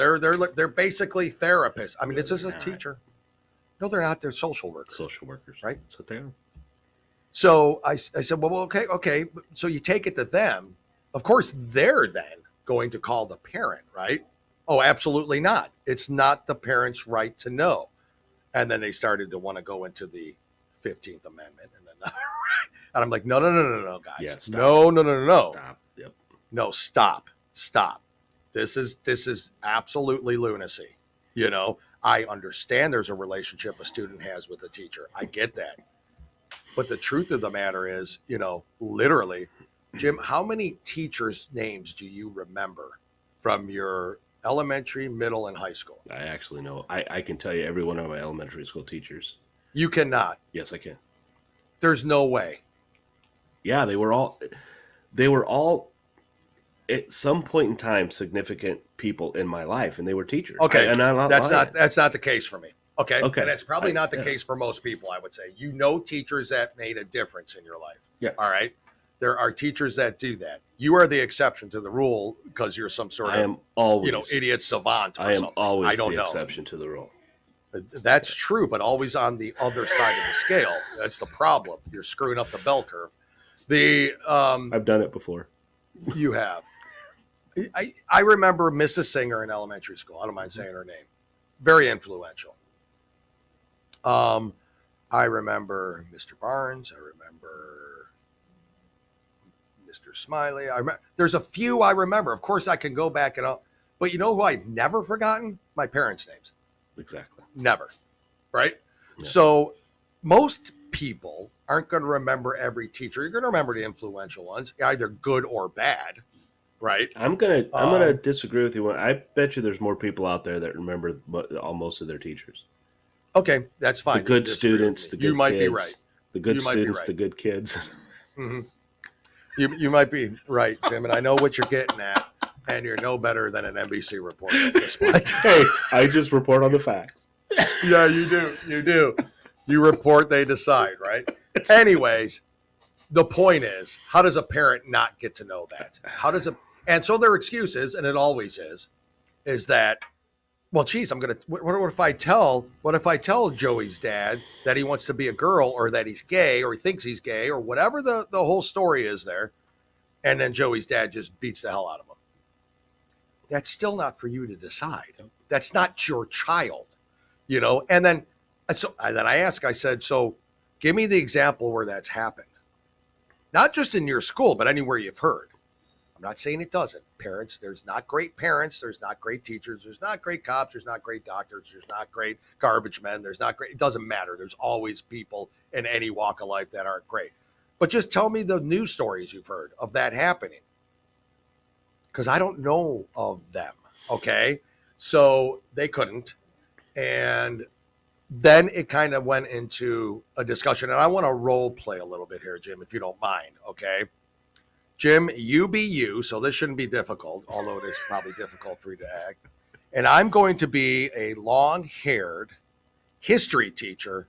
They're basically therapists. I mean, it's just a teacher. No, they're not. They're social workers. Social workers. Right? That's what they are. So I said, well, okay. So you take it to them. Of course, they're then going to call the parent, right? Oh, absolutely not. It's not the parent's right to know. And then they started to want to go into the 15th Amendment. And then, and I'm like, no, guys. Yeah, stop. No. Stop. Yep. No, stop. This is absolutely lunacy. You know, I understand there's a relationship a student has with a teacher. I get that. But the truth of the matter is, you know, literally, Jim, how many teachers' names do you remember from your elementary, middle, and high school? I actually know. I can tell you every one of my elementary school teachers. You cannot. Yes, I can. There's no way. Yeah, they were all at some point in time significant people in my life, and they were teachers. Okay, that's not the case for me. Okay, and that's probably not the case for most people, I would say. You know, teachers that made a difference in your life. Yeah. All right. There are teachers that do that. You are the exception to the rule because you're some sort of idiot savant. I am always the exception to the rule. That's true, but always on the other side of the scale. That's the problem. You're screwing up the bell curve. I've done it before. You have. I remember Mrs. Singer in elementary school. I don't mind saying her name. Very influential. I remember Mr. Barnes. I remember Mr. Smiley. There's a few I remember. Of course, I can go back and but you know who I've never forgotten? My parents' names. Exactly. Never. Right? Yeah. So most people aren't going to remember every teacher. You're going to remember the influential ones, either good or bad. Right. I'm gonna disagree with you. I bet you there's more people out there that remember most of their teachers. Okay, that's fine. The good students, the good kids. You might be right. The good students, the good kids. Mm-hmm. You might be right, Jim, and I know what you're getting at, and you're no better than an NBC reporter at this point. Hey, I just report on the facts. Yeah, you do. You do. You report, they decide, right? Anyways, the point is, how does a parent not get to know that? And so their excuse is, and it always is that, well, geez, what if I tell Joey's dad that he wants to be a girl, or that he's gay, or he thinks he's gay, or whatever the whole story is there, and then Joey's dad just beats the hell out of him. That's still not for you to decide. That's not your child, you know? And then I said, so give me the example where that's happened. Not just in your school, but anywhere you've heard. I'm not saying it doesn't. Parents, there's not great parents. There's not great teachers. There's not great cops. There's not great doctors. There's not great garbage men. It doesn't matter. There's always people in any walk of life that aren't great. But just tell me the news stories you've heard of that happening. Because I don't know of them. Okay. So they couldn't. And then it kind of went into a discussion. And I want to role play a little bit here, Jim, if you don't mind. Okay. Jim, you be you. So this shouldn't be difficult, although it is probably difficult for you to act. And I'm going to be a long-haired history teacher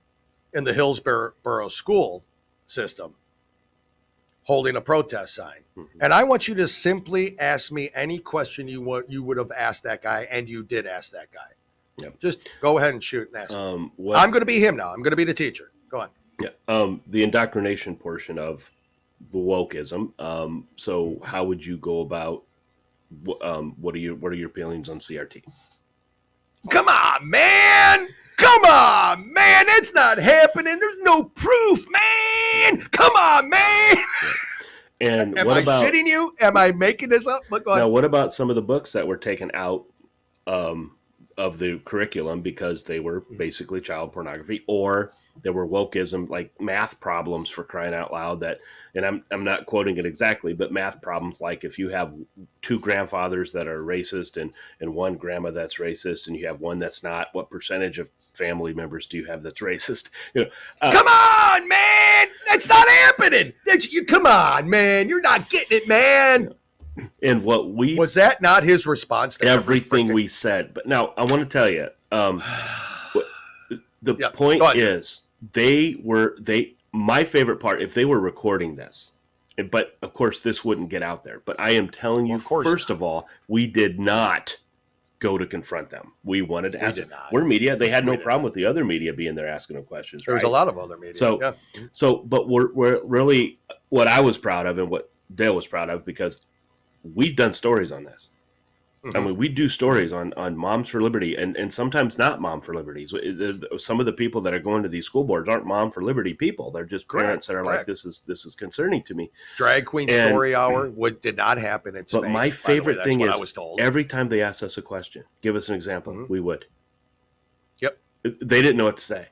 in the Hillsborough school system holding a protest sign. Mm-hmm. And I want you to simply ask me any question you would have asked that guy, and you did ask that guy. Yep. Just go ahead and shoot and ask him. I'm going to be him now. I'm going to be the teacher. Go on. Yeah. The indoctrination portion of the wokeism. So how would you go about, what are your feelings on CRT? Come on, man. Come on, man. It's not happening. There's no proof, man. Come on, man. Yeah. And Am I shitting you? Am I making this up? Now, what about some of the books that were taken out of the curriculum because they were basically child pornography, or there were wokeism, like math problems, for crying out loud, that, and I'm not quoting it exactly, but math problems like if you have two grandfathers that are racist and one grandma that's racist and you have one that's not, what percentage of family members do you have that's racist? Come on, man. That's not happening. Come on, man. You're not getting it, man. And what was that not his response to everything we said? But now I want to tell you, the point is my favorite part, if they were recording this, but of course this wouldn't get out there, but I am telling you, first of all, we did not go to confront them. We wanted to ask them. We're media. They had no problem with the other media being there asking them questions. There was a lot of other media. But we're really, what I was proud of and what Dale was proud of, because we've done stories on this. Mm-hmm. I mean, we do stories on Moms for Liberty and sometimes not Mom for Liberties. Some of the people that are going to these school boards aren't Mom for Liberty people. They're just parents that are like, this is concerning to me. Drag Queen Story Hour did not happen. But my favorite thing is every time they ask us a question, give us an example. Mm-hmm. We would. Yep. They didn't know what to say.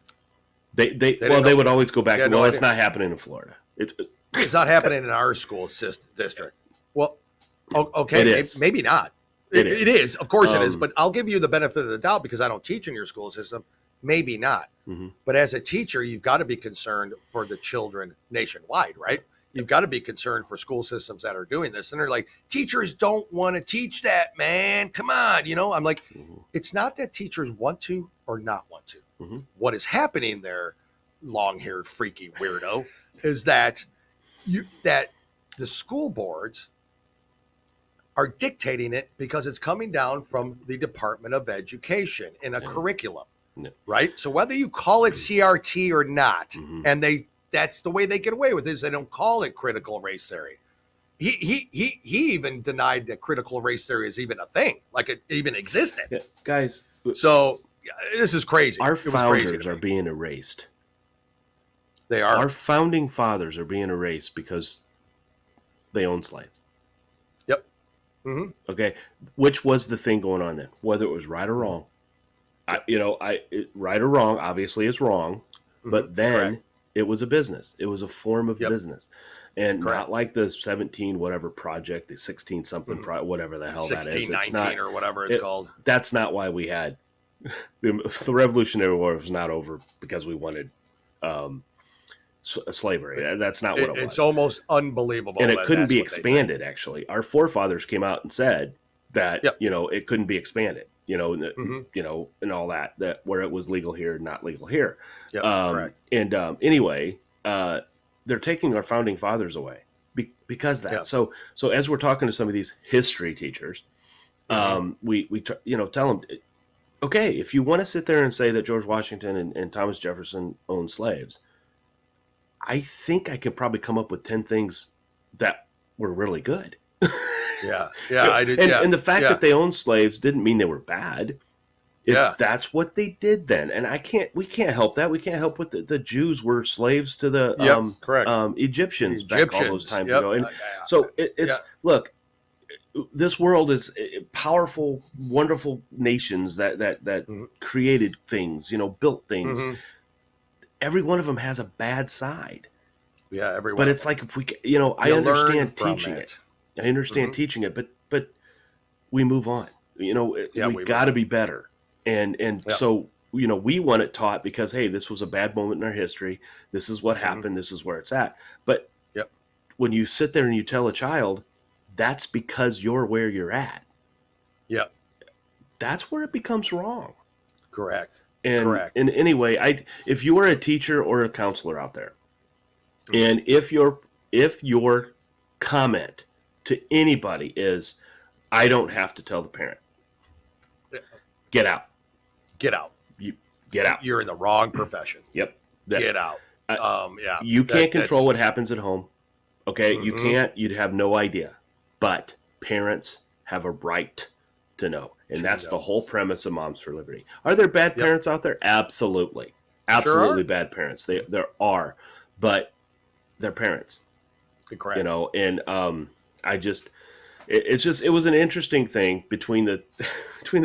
They would always go back to, it's not happening in Florida. It's not happening in our school district. Well, okay, maybe not. It is. Of course it is. But I'll give you the benefit of the doubt because I don't teach in your school system. Maybe not. Mm-hmm. But as a teacher, you've got to be concerned for the children nationwide, right? You've got to be concerned for school systems that are doing this. And they're like, teachers don't want to teach that, man. Come on. I'm like, it's not that teachers want to or not want to. Mm-hmm. What is happening there, long-haired, freaky weirdo, is that the school boards are dictating it because it's coming down from the Department of Education in a curriculum, right? So whether you call it CRT or not, and that's the way they get away with it, is they don't call it critical race theory. He even denied that critical race theory is even a thing, like it even existed. Yeah, guys. So this is crazy. Our founders are being erased. They are. Our founding fathers are being erased because they own slaves. Mm-hmm. Okay, which was the thing going on then? Whether it was right or wrong, right or wrong, obviously it's wrong, but then it was a business. It was a form of business, and not like the 17 whatever project, the 16 something whatever the hell 16, that is. 16, 19 or whatever it's called. That's not why we had the Revolutionary War. Was not over because we wanted slavery. That's not what it was. It's almost unbelievable. And it couldn't be expanded, actually. Our forefathers came out and said that, it couldn't be expanded, and all that where it was legal here, not legal here. Yep, correct. And anyway, they're taking our founding fathers away because of that. Yep. So as we're talking to some of these history teachers, we tell them, okay, if you want to sit there and say that George Washington and Thomas Jefferson owned slaves, I think I could probably come up with 10 things that were really good. Yeah, I did. And the fact that they owned slaves didn't mean they were bad. That's what they did then. And we can't help that. We can't help what the Jews were slaves to the Egyptians back all those times ago. And so look, this world is powerful, wonderful nations that created things, built things. Mm-hmm. Every one of them has a bad side. Yeah, everyone. But it's like if we, I understand teaching it. I understand teaching it, but we move on. We got to be better. And so we want it taught because, hey, this was a bad moment in our history. This is what happened. This is where it's at. But Yep. when you sit there and you tell a child, that's because you're where you're at. Yep. That's where it becomes wrong. Correct. And anyway, if you are a teacher or a counselor out there, and if your comment to anybody is, I don't have to tell the parent, get out. Get out. Get out. You're in the wrong profession. Yep. Get out. You can't control what happens at home. Okay. You can't. You'd have no idea. But parents have a right to know. And that's the whole premise of Moms for Liberty. Are there bad parents out there? Absolutely. Absolutely bad parents. There are. But they're parents. Correct. And it was an interesting thing between the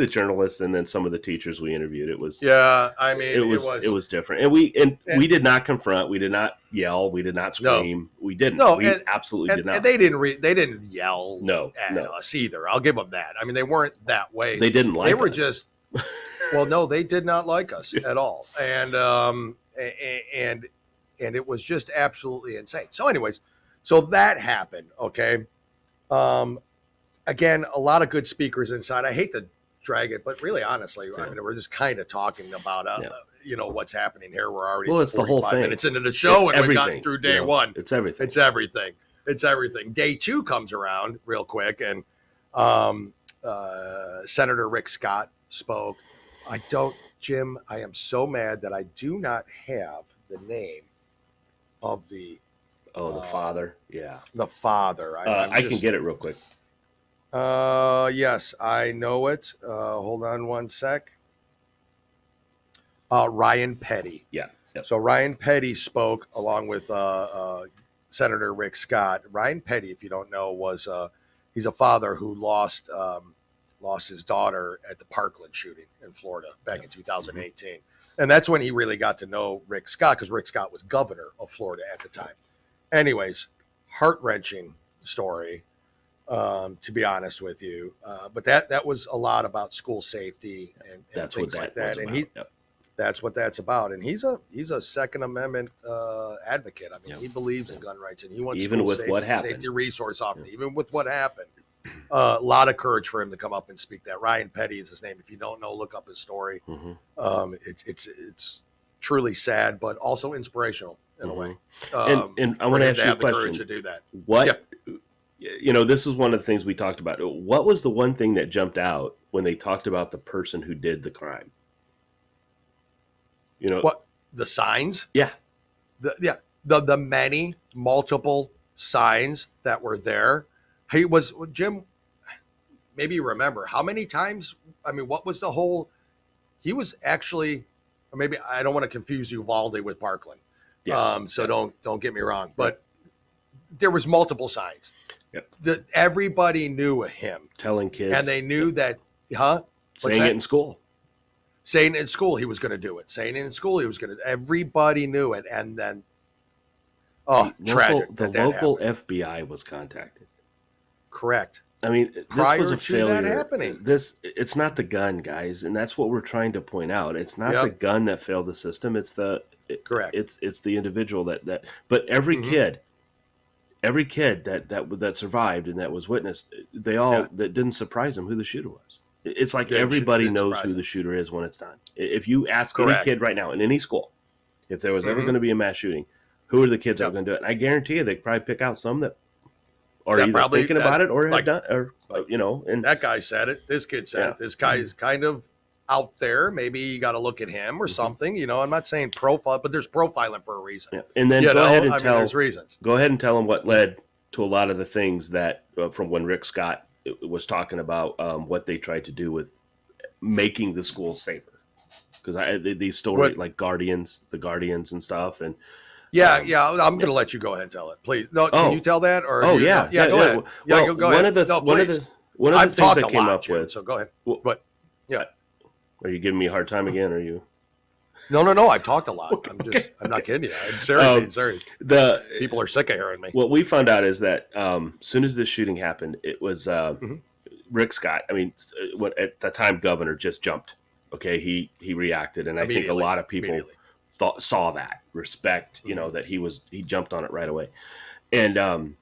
journalists and then some of the teachers we interviewed. It was it was different, and we did not confront, we did not yell, we did not scream, we didn't. No, we absolutely did not. And they didn't yell at us either. I'll give them that. I mean, they weren't that way. They didn't like us. They were just well, no, they did not like us at all, and it was just absolutely insane. So, anyways, so that happened. Okay. Again, a lot of good speakers inside. I hate to drag it, but really, honestly, I mean, we're just kind of talking about, what's happening here. We're already it's the whole thing. Minutes into the show, and we've gotten through day one. It's everything. It's everything. It's everything. Day two comes around real quick, and Senator Rick Scott spoke. Jim, I am so mad that I do not have the name of the father. Yeah. The father. I can get it real quick. Yes, I know it. Hold on one sec. Ryan Petty. Yeah. Yep. So Ryan Petty spoke along with Senator Rick Scott. Ryan Petty, if you don't know, he's a father who lost his daughter at the Parkland shooting in Florida back in 2018. And that's when he really got to know Rick Scott, because Rick Scott was governor of Florida at the time. Anyways, heart-wrenching story, to be honest with you. But that was a lot about school safety and that's things what like that. And that's what that's about. And he's a Second Amendment advocate. I mean, he believes in gun rights, and he wants even with what happened, safety resource officer, even with what happened. A lot of courage for him to come up and speak that. Ryan Petty is his name. If you don't know, look up his story. It's truly sad, but also inspirational in a way. And I want to ask you a question. To do that. What, this is one of the things we talked about. What was the one thing that jumped out when they talked about the person who did the crime? What, the signs? Yeah. The many multiple signs that were there. Jim, maybe you remember how many times, I mean, what was the whole, he was actually, or maybe I don't want to confuse Uvalde with Parkland. Don't get me wrong, but there was multiple signs. That everybody knew of him. Telling kids. And they knew that, saying it in school. Saying it in school he was going to do it. Saying it in school he was going to, everybody knew it. And then, tragic. The local FBI was contacted. Correct. I mean, this was a failure. That happening. It's not the gun, guys, and that's what we're trying to point out. It's not the gun that failed the system. It's correct. It's the individual that. But every kid that survived and that was witnessed, they all that didn't surprise them who the shooter was. It's like everybody knows who the shooter is when it's done. If you ask any kid right now in any school, if there was ever going to be a mass shooting, who are the kids that are going to do it? And I guarantee you, they could probably pick out some that. Or either thinking about it or have done, and that guy said it. This kid said it. This guy is kind of out there. Maybe you got to look at him or something. I'm not saying profile, but there's profiling for a reason. Yeah. And then go ahead and there's reasons. Go ahead and tell him what led to a lot of the things that from when Rick Scott was talking about what they tried to do with making the schools safer. Because these stories like the Guardians and stuff, and. I'm going to let you go ahead and tell it, please. No, can you tell that? Or go ahead. Go ahead. One of the things I came up with. So go ahead. But are you giving me a hard time again? Or are you? No. I've talked a lot. I'm not kidding you. I'm serious. The people are sick of hearing me. What we found out is that as soon as this shooting happened, it was Rick Scott. I mean, at the time governor just jumped Okay, he reacted, and I think a lot of people saw that respect. You know, that he jumped on it right away, and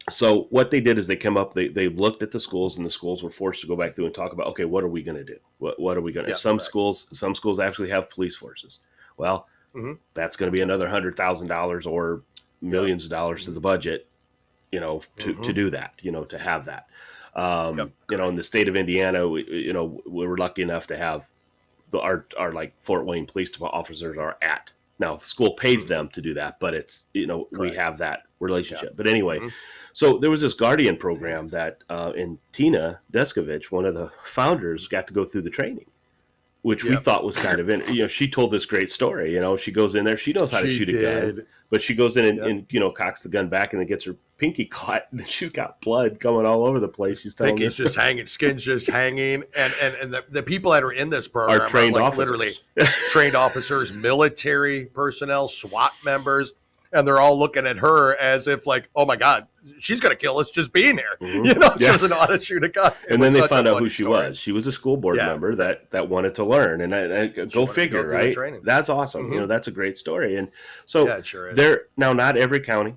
so what they did is they came up, they looked at the schools, and the schools were forced to go back through and talk about, okay, what are we going to do? What are we going to? Some schools actually have police forces. Well, that's going to be another $100,000 or millions of dollars to the budget, you know, to do that, you know, to have that. You know, in the state of Indiana, we were lucky enough to have our like Fort Wayne police officers are at. Now the school pays them to do that, but it's, you know, we have that relationship. But anyway, so there was this Guardian program that and Tina Deskovich, one of the founders, got to go through the training, which we thought was kind of, you know, she told this great story. You know, she goes in there, she knows how to shoot a gun, but she goes in and you know, cocks the gun back and then gets her pinky caught, and she's got blood coming all over the place. She's telling Pinky's just hanging, skin's just hanging, and the people that are in this program are trained officers. Literally trained officers, military personnel, SWAT members, and they're all looking at her as if like, oh my God, she's gonna kill us just being here. You know, she doesn't know how to shoot a gun. And then they found out who she was. She was a school board member that wanted to learn, and I go figure, right? That's awesome. You know, that's a great story. And so it sure is. There now, not every county.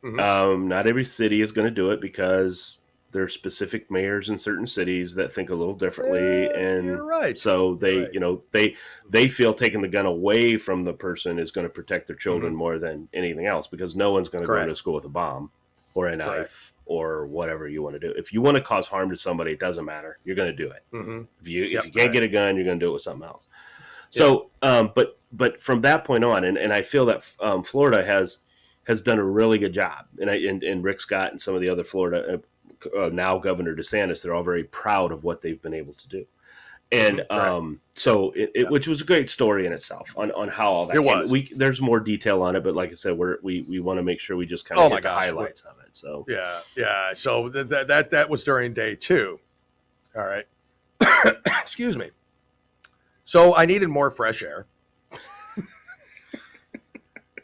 Not every city is going to do it because there are specific mayors in certain cities that think a little differently, and you're right. So they, you know, they feel taking the gun away from the person is going to protect their children more than anything else, because no one's going to go to school with a bomb or a knife or whatever you want to do. If you want to cause harm to somebody, it doesn't matter. You're going to do it. If you can't get a gun, you're going to do it with something else. So, but from that point on, and I feel that Florida has done a really good job, and Rick Scott and some of the other Florida now Governor DeSantis, they're all very proud of what they've been able to do, and so which was a great story in itself on how all that was. There's more detail on it, but like I said, we want to make sure we just kind of get the highlights of it. So so that was during day 2. All right, excuse me. So I needed more fresh air.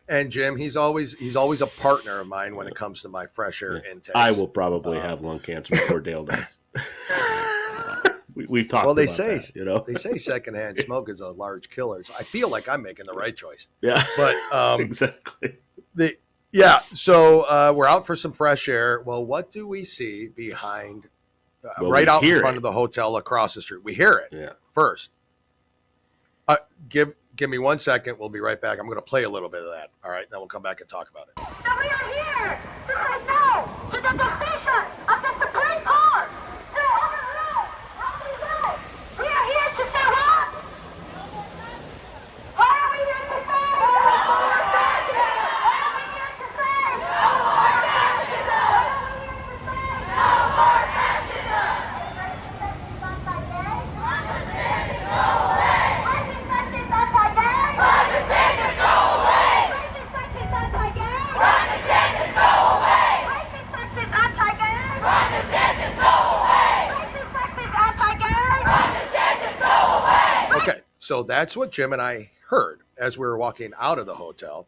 And Jim, he's always a partner of mine when it comes to my fresh air intake. I will probably have lung cancer before Dale does. We've talked. Well, they about say that, you know, they say secondhand smoke is a large killer. So I feel like I'm making the right choice. Yeah, but exactly. So we're out for some fresh air. Well, what do we see behind, right out in front of the hotel across the street? We hear it first. Give me 1 second. We'll be right back. I'm going to play a little bit of that. All right. Then we'll come back and talk about it. And we are here to say no to the decision of the Supreme Court to overrule Roe v. Wade. We are here to say what? What are we here to say? No more fascism. What are we here to say? No more fascism. No more fascism. Okay, so that's what Jim and I heard as we were walking out of the hotel.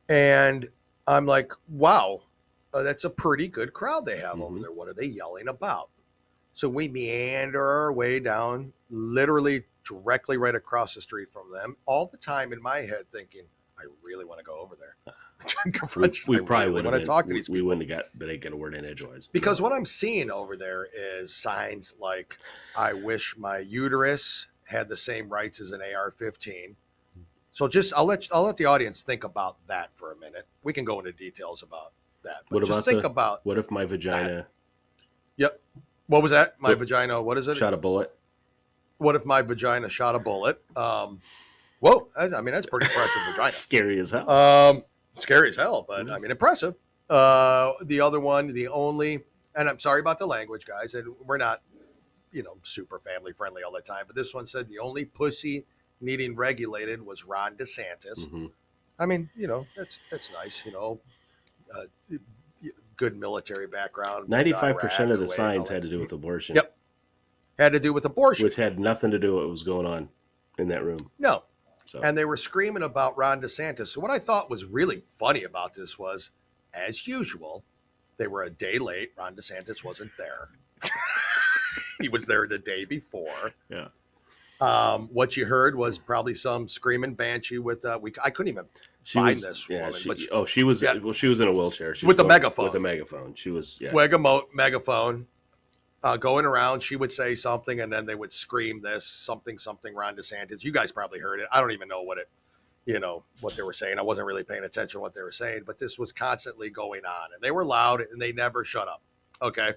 And I'm like, wow, that's a pretty good crowd they have over there. What are they yelling about? So we meander our way down, literally directly right across the street from them, all the time in my head thinking, I really want to go over there. we probably would have talk to these people. We wouldn't have got a word in edgewise. Because what I'm seeing over there is signs like, I wish my uterus had the same rights as an AR-15. So I'll let the audience think about that for a minute. We can go into details about that. But what if my vagina? That. Yep. What was that? My vagina, what is it? Shot a bullet. What if my vagina shot a bullet? Whoa. I mean, that's pretty impressive vagina. Scary as hell. Scary as hell, but I mean, impressive. The other one, the only, and I'm sorry about the language, guys, and we're not, super family friendly all the time, but this one said the only pussy needing regulated was Ron DeSantis. I mean, that's nice, good military background. 95% of the signs had to do with abortion. Yep. Had to do with abortion. Which had nothing to do with what was going on in that room. No. So. And they were screaming about Ron DeSantis. So what I thought was really funny about this was, as usual, they were a day late. Ron DeSantis wasn't there. He was there the day before. Yeah. What you heard was probably some screaming banshee with I couldn't even find this woman. She was in a wheelchair. She with was a megaphone. With a megaphone. She was Megaphone going around. She would say something, and then they would scream this something Ron DeSantis. You guys probably heard it. I don't even know what they were saying. I wasn't really paying attention to what they were saying, but this was constantly going on, and they were loud, and they never shut up. Okay.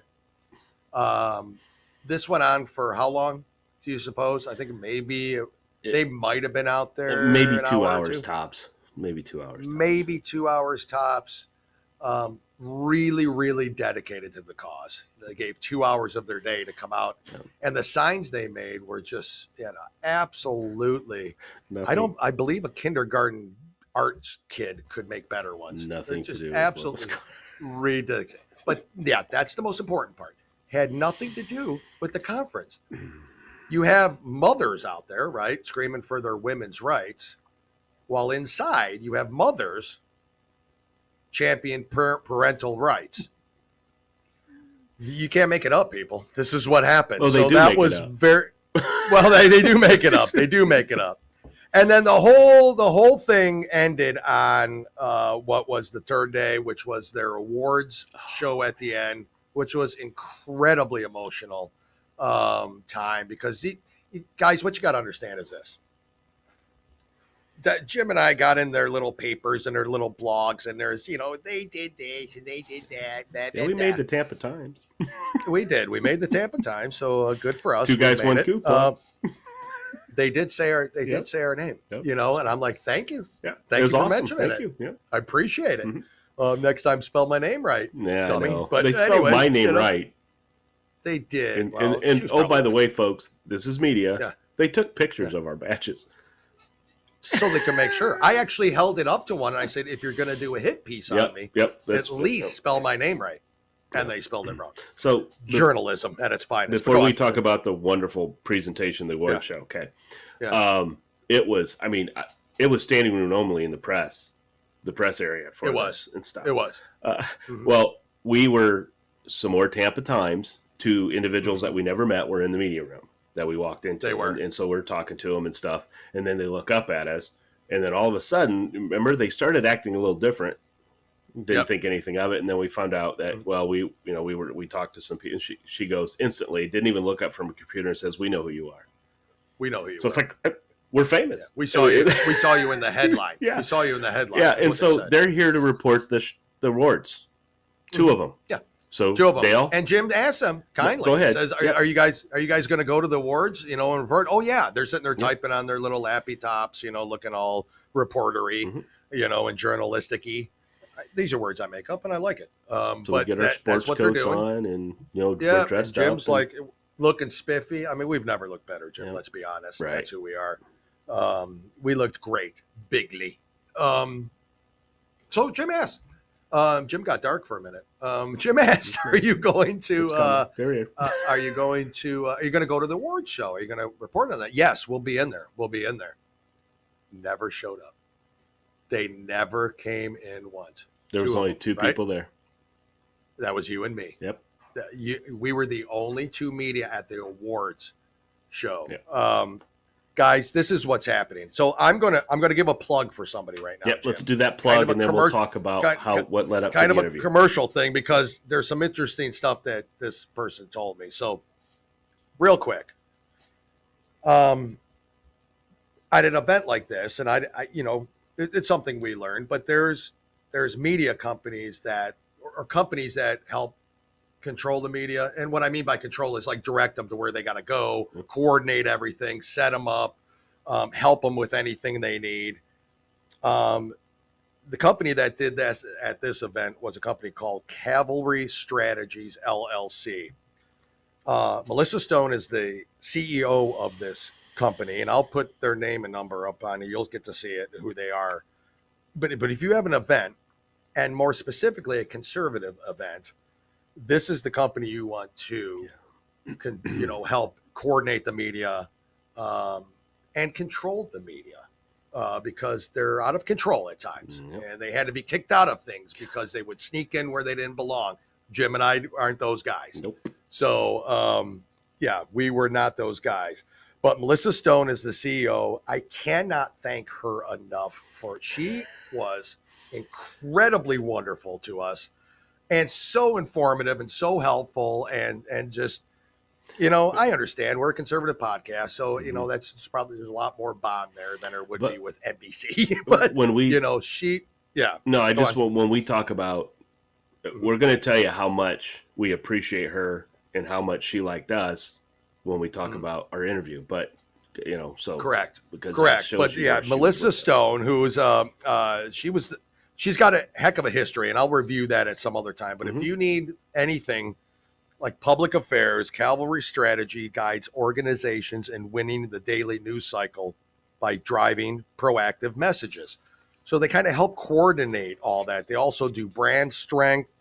This went on for how long? Do you suppose? I think maybe they might have been out there maybe 2 hours tops. Maybe 2 hours tops. Maybe 2 hours tops. Really, really dedicated to the cause. They gave 2 hours of their day to come out, and the signs they made were just absolutely. Nothing. I believe a kindergarten arts kid could make better ones. Nothing just to do. Absolutely ridiculous. But yeah, that's the most important part. Had nothing to do with the conference. You have mothers out there, right, screaming for their women's rights, while inside you have mothers champion parental rights. You can't make it up, people. This is what happened. Oh, so that was very well. They do make it up. They do make it up. And then the whole thing ended on what was the third day, which was their awards show at the end, which was incredibly emotional time because guys, what you got to understand is this. That Jim and I got in their little papers and their little blogs, and there's, they did this and they did that. We made the Tampa Times. We did. We made the Tampa Times, so good for us. Two guys, one coup. They did say our name, and I'm like, thank you. Yeah, thank you for awesome. mentioning Thank it. you. Yeah, I appreciate it. Mm-hmm. Next time, spell my name right. Yeah, dummy. I know. But they spelled my name right. They did. And by the way, folks, this is media. Yeah. They took pictures of our badges. So they can make sure. I actually held it up to one and I said, if you're going to do a hit piece on me, at least spell my name right. And they spelled it wrong. So journalism at its finest. Before we talk about the wonderful presentation, the award show, okay. Yeah. It was standing room only in the press area for us and stuff. It was. Well, we were some more Tampa Times. Two individuals that we never met were in the media room that we walked into. They were. And so we're talking to them and stuff. And then they look up at us. And then all of a sudden, remember, they started acting a little different. Didn't think anything of it. And then we found out that, well, we talked to some people. And she goes instantly, didn't even look up from a computer and says, we know who you are. We know who you are. So it's like, we're famous. Yeah. We saw you. We saw you in the headline. Yeah. We saw you in the headline. Yeah. And so they're here to report the awards. Two of them. Yeah. So Dale and Jim asked them kindly. Go ahead. Says, are you guys going to go to the awards? And report? Oh yeah, they're sitting there typing on their little lappy tops, looking all reportery, and journalistic-y. These are words I make up, and I like it. So but we get our sports coats on, and we're dressed and Jim's up. Like looking spiffy. I mean, we've never looked better, Jim. Let's be honest. Right. That's who we are. We looked great, bigly. So Jim asked. Jim got dark for a minute. Jim asked, "Are you going to? Are you going to go to the awards show? Are you going to report on that?" Yes, we'll be in there. Never showed up. They never came in once. There was only two people there. That was you and me. Yep. We were the only two media at the awards show. Yep. Guys, this is what's happening. So I'm gonna give a plug for somebody right now. Yeah, let's do that plug, and then we'll talk about what led up to the interview. Kind of a commercial thing, because there's some interesting stuff that this person told me. So, real quick, at an event like this, and I it's something we learned, but there's media companies that help control the media. And what I mean by control is like direct them to where they got to go, coordinate everything, set them up, help them with anything they need. The company that did this at this event was a company called Cavalry Strategies, LLC. Melissa Stone is the CEO of this company, and I'll put their name and number up on it. You'll get to see it, who they are. But if you have an event, and more specifically a conservative event, this is the company you want to, help coordinate the media and control the media because they're out of control at times. And they had to be kicked out of things because they would sneak in where they didn't belong. Jim and I aren't those guys. Nope. So, we were not those guys. But Melissa Stone is the CEO. I cannot thank her enough for it. She was incredibly wonderful to us and so informative and so helpful and just, I understand we're a conservative podcast. So, that's probably there's a lot more bond there than there would be with NBC. But when we, when we talk about, we're going to tell you how much we appreciate her and how much she liked us when we talk about our interview. But, so correct. But Melissa Stone, who's she's got a heck of a history, and I'll review that at some other time. But if you need anything like public affairs, cavalry strategy guides organizations in winning the daily news cycle by driving proactive messages. So they kind of help coordinate all that. They also do brand strength.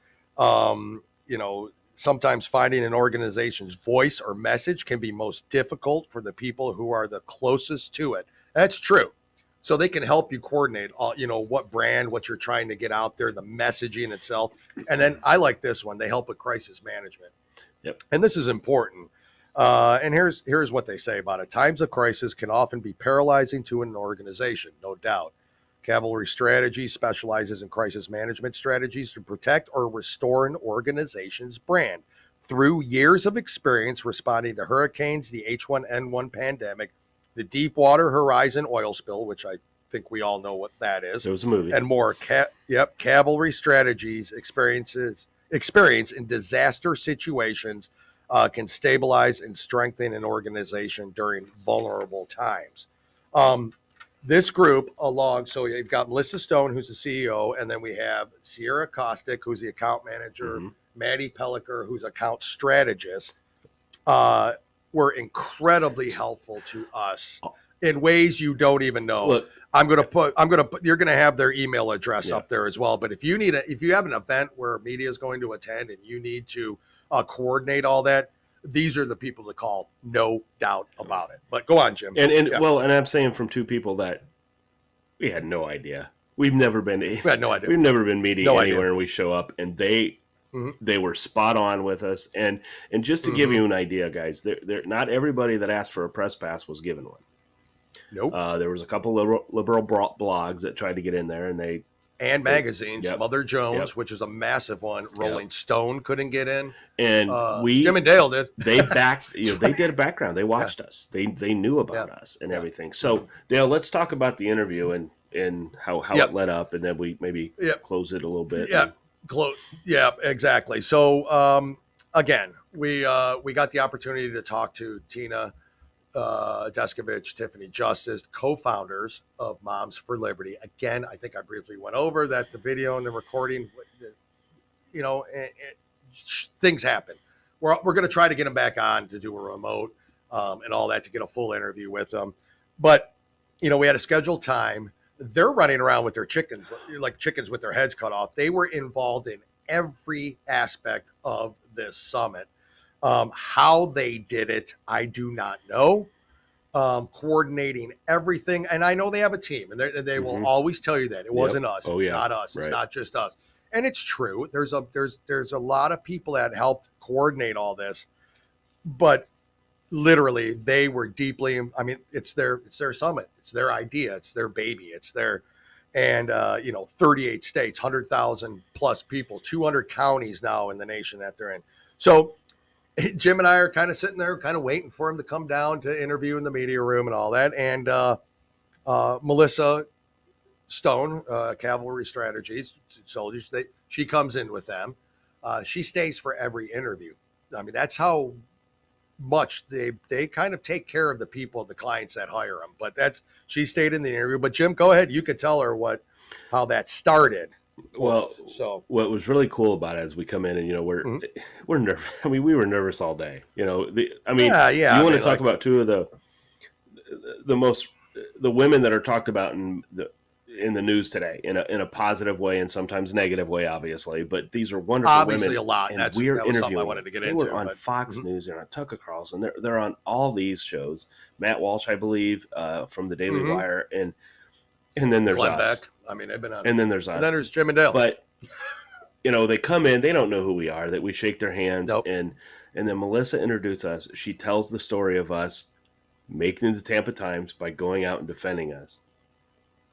Sometimes finding an organization's voice or message can be most difficult for the people who are the closest to it. That's true. So they can help you coordinate all, what brand, what you're trying to get out there, the messaging itself. And then I like this one. They help with crisis management. Yep. And this is important. And here's what they say about it. Times of crisis can often be paralyzing to an organization, no doubt. Cavalry Strategy specializes in crisis management strategies to protect or restore an organization's brand. Through years of experience responding to hurricanes, the H1N1 pandemic, the Deepwater Horizon oil spill, which I think we all know what that is. It was a movie. And more. Cavalry Strategies experience in disaster situations can stabilize and strengthen an organization during vulnerable times. This group so you've got Melissa Stone, who's the CEO, and then we have Sierra Kostick, who's the account manager, Maddie Pellicker, who's account strategist, were incredibly helpful to us in ways you don't even know. Look, you're going to have their email address up there as well. But if you have an event where media is going to attend and you need to coordinate all that, these are the people to call, no doubt about it. But go on, Jim. And I'm saying from two people that we had no idea. We had no idea. We've never been meeting anywhere, and we show up, and they were spot on with us. And just to give you an idea, guys, they're not everybody that asked for a press pass was given one. Nope. There was a couple liberal blogs that tried to get in there, and magazines, Mother Jones, which is a massive one. Rolling Stone couldn't get in, and Jim and Dale did. They they did a background. They watched us. They knew about us and everything. So Dale, let's talk about the interview and how it led up, and then we maybe close it a little bit. Exactly. So again, we got the opportunity to talk to Tina Deskovich, Tiffany Justice, co-founders of Moms for Liberty. Again, I think I briefly went over that the video and the recording, things happen. We're going to try to get them back on to do a remote and all that to get a full interview with them. But, we had a scheduled time. They're running around with their chickens, like chickens with their heads cut off. They were involved in every aspect of this summit. How they did it, I do not know. Coordinating everything, and I know they have a team, and they will always tell you that it wasn't us. It's not us. It's not just us, and it's true. There's a lot of people that helped coordinate all this, but literally they were deeply. I mean, it's their summit. It's their idea. It's their baby. It's their. And, 38 states, 100,000 plus people, 200 counties now in the nation that they're in. So Jim and I are kind of sitting there, kind of waiting for him to come down to interview in the media room and all that. And Melissa Stone, Cavalry Strategies, soldiers, she comes in with them. She stays for every interview. I mean, that's how much they kind of take care of the people, the clients that hire them. But she stayed in the interview. But Jim, go ahead. You could tell her how that started. Well, so what was really cool about it is we come in and we're nervous. I mean, we were nervous all day. You want to talk about two of the women that are talked about in the news today in a positive way and sometimes negative way, obviously. But these are wonderful obviously women. A lot. And that was something I wanted to get into. They were on Fox News and on Tucker Carlson. They're on all these shows. Matt Walsh, I believe, from the Daily Wire, and then there's Glenn us. Beck. I mean, they've been on. And then there's us. And then there's Jim and Dale. But they come in, they don't know who we are, that we shake their hands, nope. and And then Melissa introduced us. She tells the story of us making the Tampa Times by going out and defending us,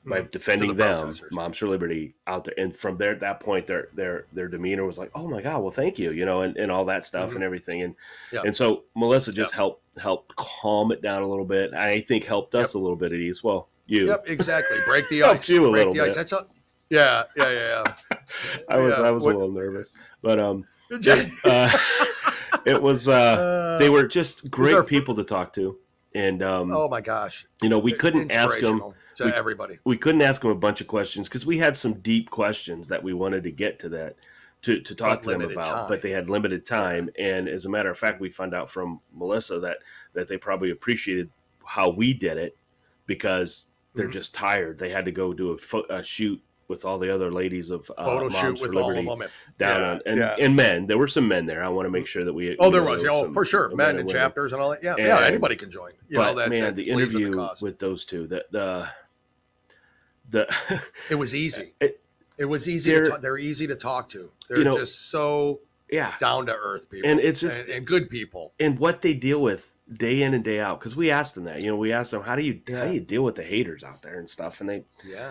by defending them, Moms for Liberty out there. And from there, at that point, their demeanor was like, oh my God, well, thank you, and all that stuff and everything. And so Melissa just helped calm it down a little bit. I think helped us a little bit at ease. Well, you. Yep, exactly. Break the ice. You a little bit. Ice. That's yeah. I was a little nervous, but it was they were just great people to talk to. And oh my gosh, we couldn't ask them to everybody. We couldn't ask them a bunch of questions because we had some deep questions that we wanted to get to that to talk to them about, but they had limited time. And as a matter of fact, we found out from Melissa that they probably appreciated how we did it because they're just tired. They had to go do a shoot with all the other ladies of photo Moms shoot for with Liberty all of them and men. There were some men there. I want to make sure that we. There was. For sure, men and chapters and all that. Yeah, anybody can join. The interview with those two, the it was easy. It was easy. They're easy to talk to. They're just so down to earth people, and it's just and good people, and what they deal with day in and day out. Because we asked them that. We asked them how do you deal with the haters out there and stuff, and they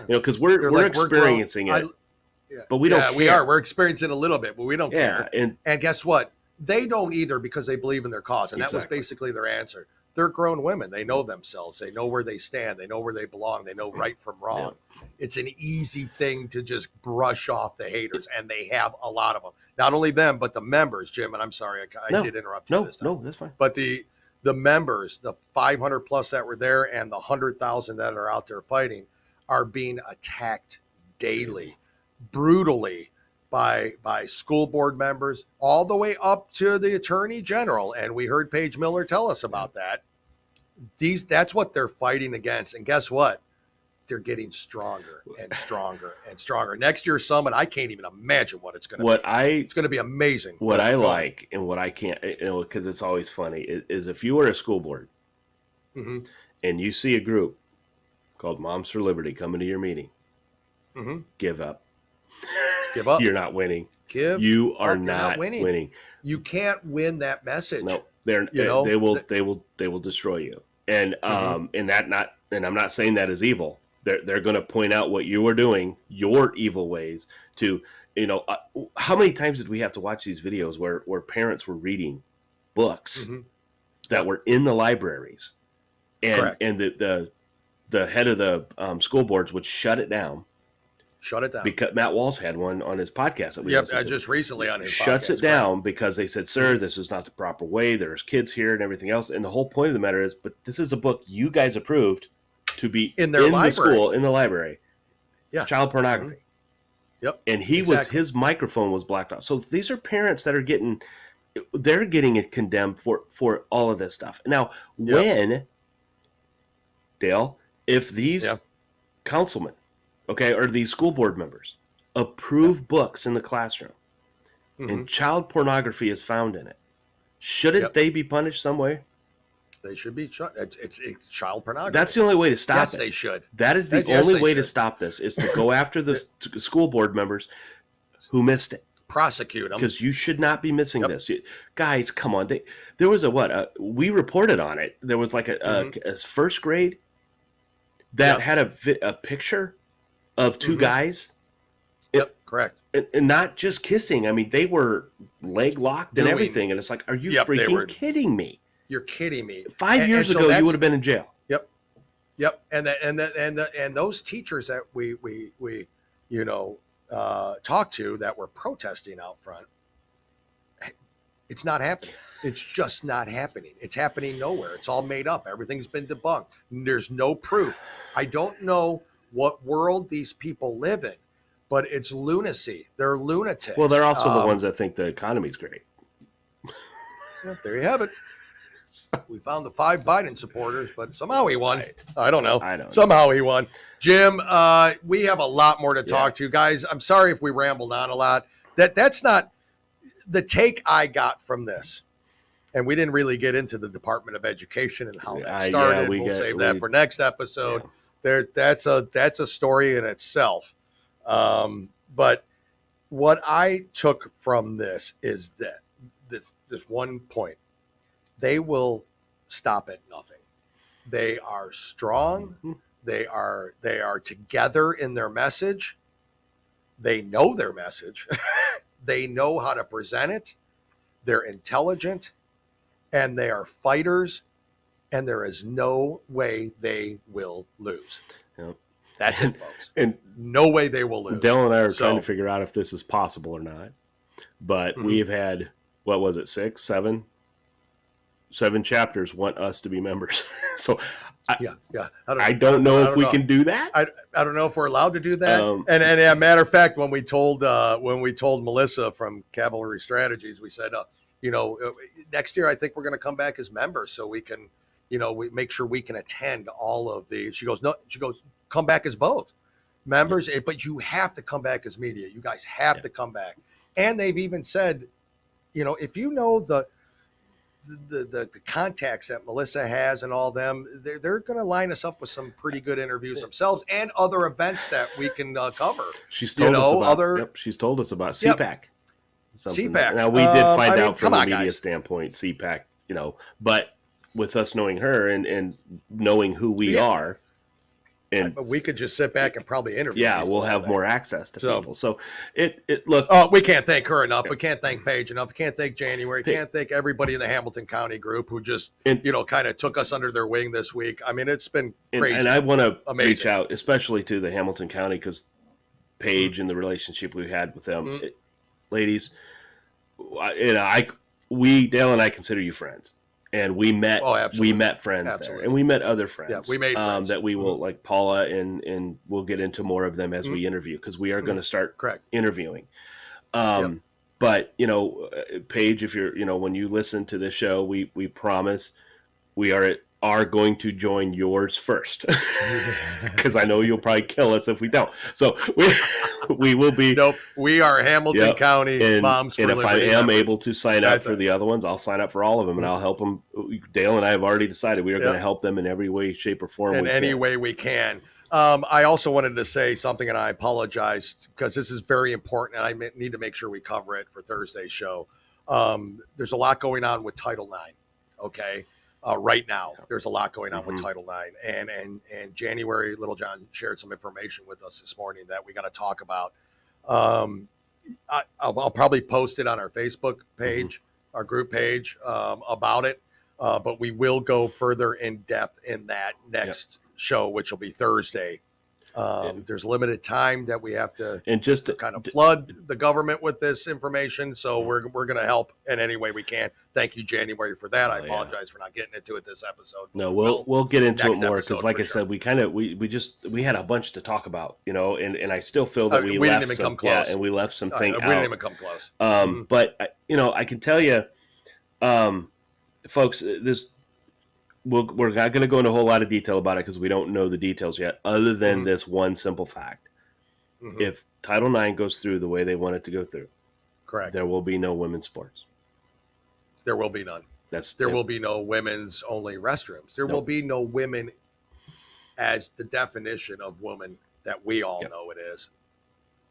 because we're experiencing it, but we don't. Care. We're experiencing a little bit, but we don't care. And guess what? They don't either because they believe in their cause, and that was basically their answer. They're grown women. They know themselves. They know where they stand. They know where they belong. They know right from wrong. It's an easy thing to just brush off the haters, and they have a lot of them. Not only them, but the members, Jim. And I'm sorry, I did interrupt you this time. No, that's fine. But the members, the 500 plus that were there and the 100,000 that are out there fighting are being attacked daily, brutally by school board members all the way up to the attorney general. And we heard Paige Miller tell us about that. That's what they're fighting against. And guess what? They're getting stronger and stronger and stronger. Next year's summit, I can't even imagine what it's going to be. It's going to be amazing. What I like and what I can't, because it's always funny, is if you are a school board and you see a group called Moms for Liberty coming to your meeting, give up. Give up. You're not winning. You are not winning. You can't win that message. No, they will destroy you. And and I'm not saying that is evil. They're going to point out what you are doing, your evil ways. To how many times did we have to watch these videos where parents were reading books that were in the libraries, and the head of the school boards would shut it down. Because Matt Walsh had one on his podcast. Just recently on his podcast. Shuts it down because they said, sir, this is not the proper way. There's kids here and everything else. And the whole point of the matter is, but this is a book you guys approved to be in the school, in the library. Yeah. Child pornography. Yep. And his microphone was blacked out. So these are parents that are getting it condemned for all of this stuff. Now, when, Dale, if these councilmen, or these school board members approve books in the classroom and child pornography is found in it, shouldn't they be punished some way? They should be shot. It's child pornography. That's the only way to stop it. Yes, they should. That is the only way to stop this, is to go after the school board members who missed it. Prosecute them. Because you should not be missing this. Guys, come on. There was we reported on it. There was like a first grade that had a picture of two guys. Yep, correct. And not just kissing. I mean, they were leg locked and everything. And it's like, are you freaking kidding me? You're kidding me. 5 years ago, you would have been in jail. Yep. And those teachers that we talked to that were protesting out front, it's not happening. It's just not happening. It's happening nowhere. It's all made up. Everything's been debunked. There's no proof. I don't know what world these people live in, but it's lunacy. They're lunatics. Well, they're also the ones that think the economy's great. There you have it. We found the 5 Biden supporters, but somehow he won. I don't know. Somehow he won. Jim, we have a lot more to talk to. Guys, I'm sorry if we rambled on a lot. That's not the take I got from this. And we didn't really get into the Department of Education and how that started. We'll save that for next episode. That's a story in itself. But what I took from this is that this one point. They will stop at nothing. They are strong. They are together in their message. They know their message. They know how to present it. They're intelligent, and they are fighters, and there is no way they will lose. Yep. That's it, folks. And no way they will lose. Dell and I are trying to figure out if this is possible or not. But we've had, what was it, 7 chapters want us to be members. So I don't know if we can do that. I don't know if we're allowed to do that. And a matter of fact, when we told Melissa from Cavalry Strategies, we said, next year I think we're going to come back as members so we can, we make sure we can attend all of the. She goes, no. She goes, come back as both members, but you have to come back as media. You guys have to come back. And they've even said, if you know the contacts that Melissa has and all them, they're going to line us up with some pretty good interviews themselves and other events that we can cover. She's told us about she's told us about CPAC. CPAC. Now we did find out from a media standpoint, CPAC, but with us knowing her and knowing who we are. And but we could just sit back and probably interview. Yeah, we'll have more access to people. So it look. Oh, we can't thank her enough. We can't thank Paige enough. We can't thank January. We can't thank everybody in the Hamilton County group who just kind of took us under their wing this week. I mean, it's been crazy. And I want to reach out, especially to the Hamilton County, because Paige and the relationship we had with them, ladies. Dale and I consider you friends. And we met friends there, and we met other friends. Yeah, we made friends. That we will, like Paula, and we'll get into more of them as we interview, because we are going to start interviewing. But Paige, if you're, when you listen to this show, we promise we are going to join yours first, because I know you'll probably kill us if we don't. So we will be. Nope, we are Hamilton County Moms for Liberty. And if I am able to sign up for the other ones, I'll sign up for all of them, and I'll help them. Dale and I have already decided we are going to help them in every way, shape, or form. In any way we can. I also wanted to say something, and I apologize because this is very important, and I need to make sure we cover it for Thursday's show. There's a lot going on with Title IX. Okay. Right now, there's a lot going on with Title IX, and January Littlejohn shared some information with us this morning that we got to talk about. I'll probably post it on our Facebook page, our group page, about it, but we will go further in depth in that next show, which will be Thursday. There's limited time that we have to kind of flood the government with this information. So we're going to help in any way we can. Thank you, January, for that. I apologize for not getting into it this episode. No, we'll get into it more, because like I said, we had a bunch to talk about, and I still feel that we left didn't even come close. close. And we left some things out. We didn't even come close. But I can tell you, folks, we're not going to go into a whole lot of detail about it because we don't know the details yet, other than this one simple fact. If Title IX goes through the way they want it to go through, correct, there will be no women's sports. There will be none. There will be no women's only restrooms. There will be no women as the definition of woman that we all know it is.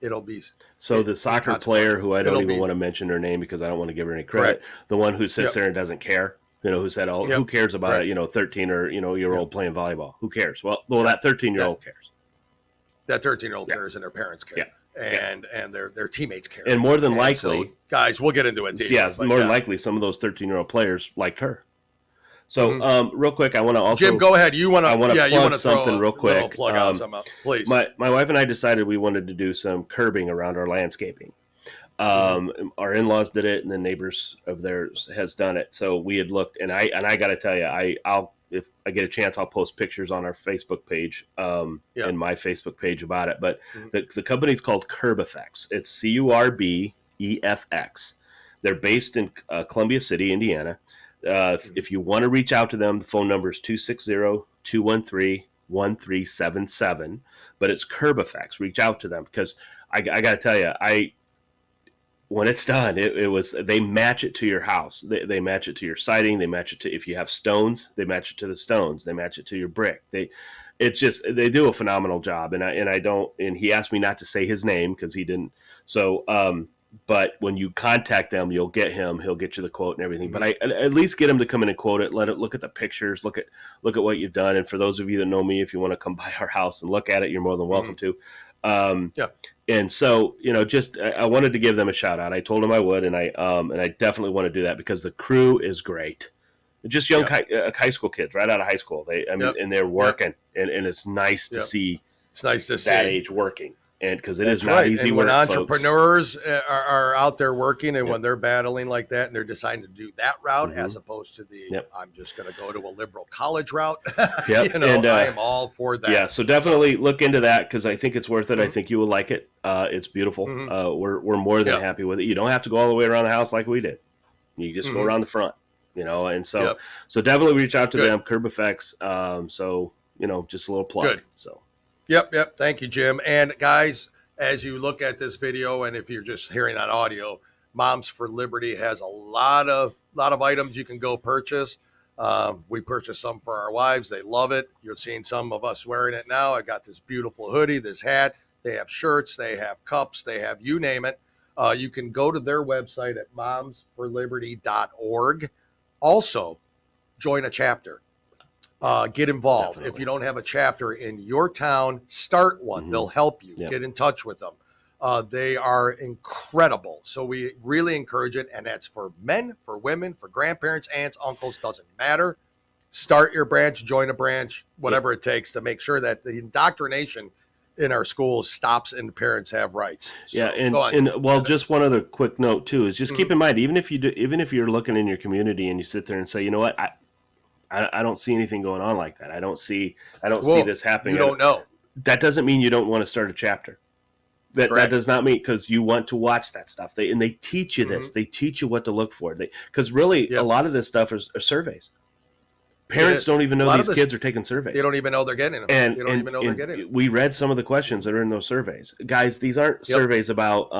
It'll be the soccer player, who I don't even want to mention her name because I don't want to give her any credit, the one who sits there and doesn't care. Who said, who cares about, 13 or, year old playing volleyball? Who cares? Well, that 13-year-old cares. That 13-year-old cares, and their parents care. And their teammates care. And more than likely, so, guys, we'll get into it deeper. More than likely, some of those 13-year-old players liked her. So, real quick, I want to also, Jim, go ahead. I want to plug something real quick. Plug on something, please. My wife and I decided we wanted to do some curbing around our landscaping. Our in-laws did it, and the neighbors of theirs has done it. So we had looked, and I got to tell you, I'll if I get a chance, I'll post pictures on our Facebook page, and my Facebook page about it. But the company's called Curb Effects. It's CURBEFX. They're based in Columbia City, Indiana. If you want to reach out to them, the phone number is 260-213-1377. But it's Curb Effects. Reach out to them, because I got to tell you, when it's done, it was, they match it to your house. They match it to your siding. They match it to, if you have stones, they match it to the stones. They match it to your brick. They do a phenomenal job. And he asked me not to say his name because he didn't. So But when you contact them, you'll get him. He'll get you the quote and everything. But I at least get him to come in and quote it. Let it look at the pictures. Look at what you've done. And for those of you that know me, if you want to come by our house and look at it, you're more than welcome to. Yeah. And so, just I wanted to give them a shout out. I told them I would, and I definitely want to do that because the crew is great. Just young high school kids right out of high school. And they're working, and it's nice to see. It's nice to see that age working. And because it That's is not right. easy and when work, entrepreneurs are out there working and when they're battling like that and they're deciding to do that route as opposed to the I'm just going to go to a liberal college route, and I am all for that. Yeah, so definitely look into that because I think it's worth it. I think you will like it. It's beautiful. We're more than happy with it. You don't have to go all the way around the house like we did. You just go around the front, and so definitely reach out to them, Curb Effects. So, just a little plug. Good. So. Yep. Thank you, Jim. And guys, as you look at this video, and if you're just hearing on audio, Moms for Liberty has a lot of items you can go purchase. We purchased some for our wives. They love it. You're seeing some of us wearing it now. I got this beautiful hoodie, this hat. They have shirts. They have cups. They have you name it. You can go to their website at momsforliberty.org. Also, join a chapter. Get involved. Definitely. If you don't have a chapter in your town, start one. They'll help you. Get in touch with them. They are incredible. So we really encourage it. And that's for men, for women, for grandparents, aunts, uncles, doesn't matter. Start your branch, join a branch, whatever it takes to make sure that the indoctrination in our schools stops and parents have rights. So, just one other quick note too is just keep in mind, even if you're looking in your community and you sit there and say, you know what, I don't see anything going on like that. I don't see this happening. You don't know. That doesn't mean you don't want to start a chapter. That does not mean because you want to watch that stuff. They teach you this. They teach you what to look for. Because really a lot of this stuff are surveys. Parents don't even know these kids are taking surveys. They don't even know they're getting them. They don't even know they're getting them. We read some of the questions that are in those surveys. Guys, these aren't surveys about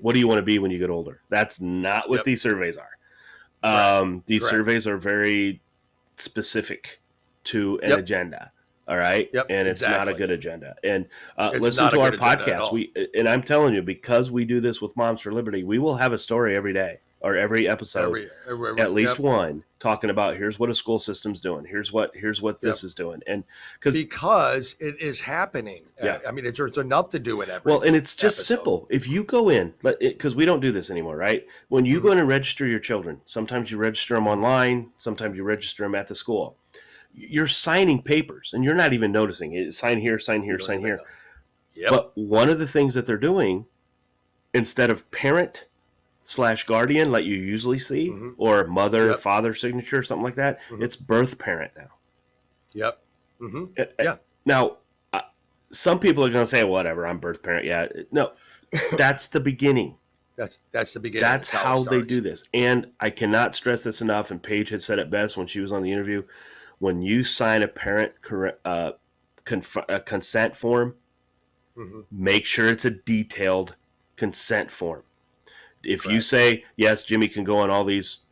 what do you want to be when you get older. That's not what these surveys are. These surveys are very specific to an agenda. All right. And it's not a good agenda. And listen to our podcast. And I'm telling you, because we do this with Moms for Liberty, we will have a story every day or every episode, at least one, talking about here's what a school system's doing. Here's what this is doing. And because it is happening. I mean, it's enough to do it every Well, and it's just simple. If you go in, because we don't do this anymore, right? When you go in and register your children, sometimes you register them online, sometimes you register them at the school. You're signing papers, and you're not even noticing it. Sign here, sign here, sign here. But one of the things that they're doing, instead of parent/guardian like you usually see, or mother, father signature, or something like that, it's birth parent now. Now, some people are going to say, whatever, I'm birth parent. Yeah. No, that's the beginning. That's the beginning. That's how they do this. And I cannot stress this enough, and Paige had said it best when she was on the interview. When you sign a parent consent form, make sure it's a detailed consent form. If you say, yes, Jimmy can go on all these,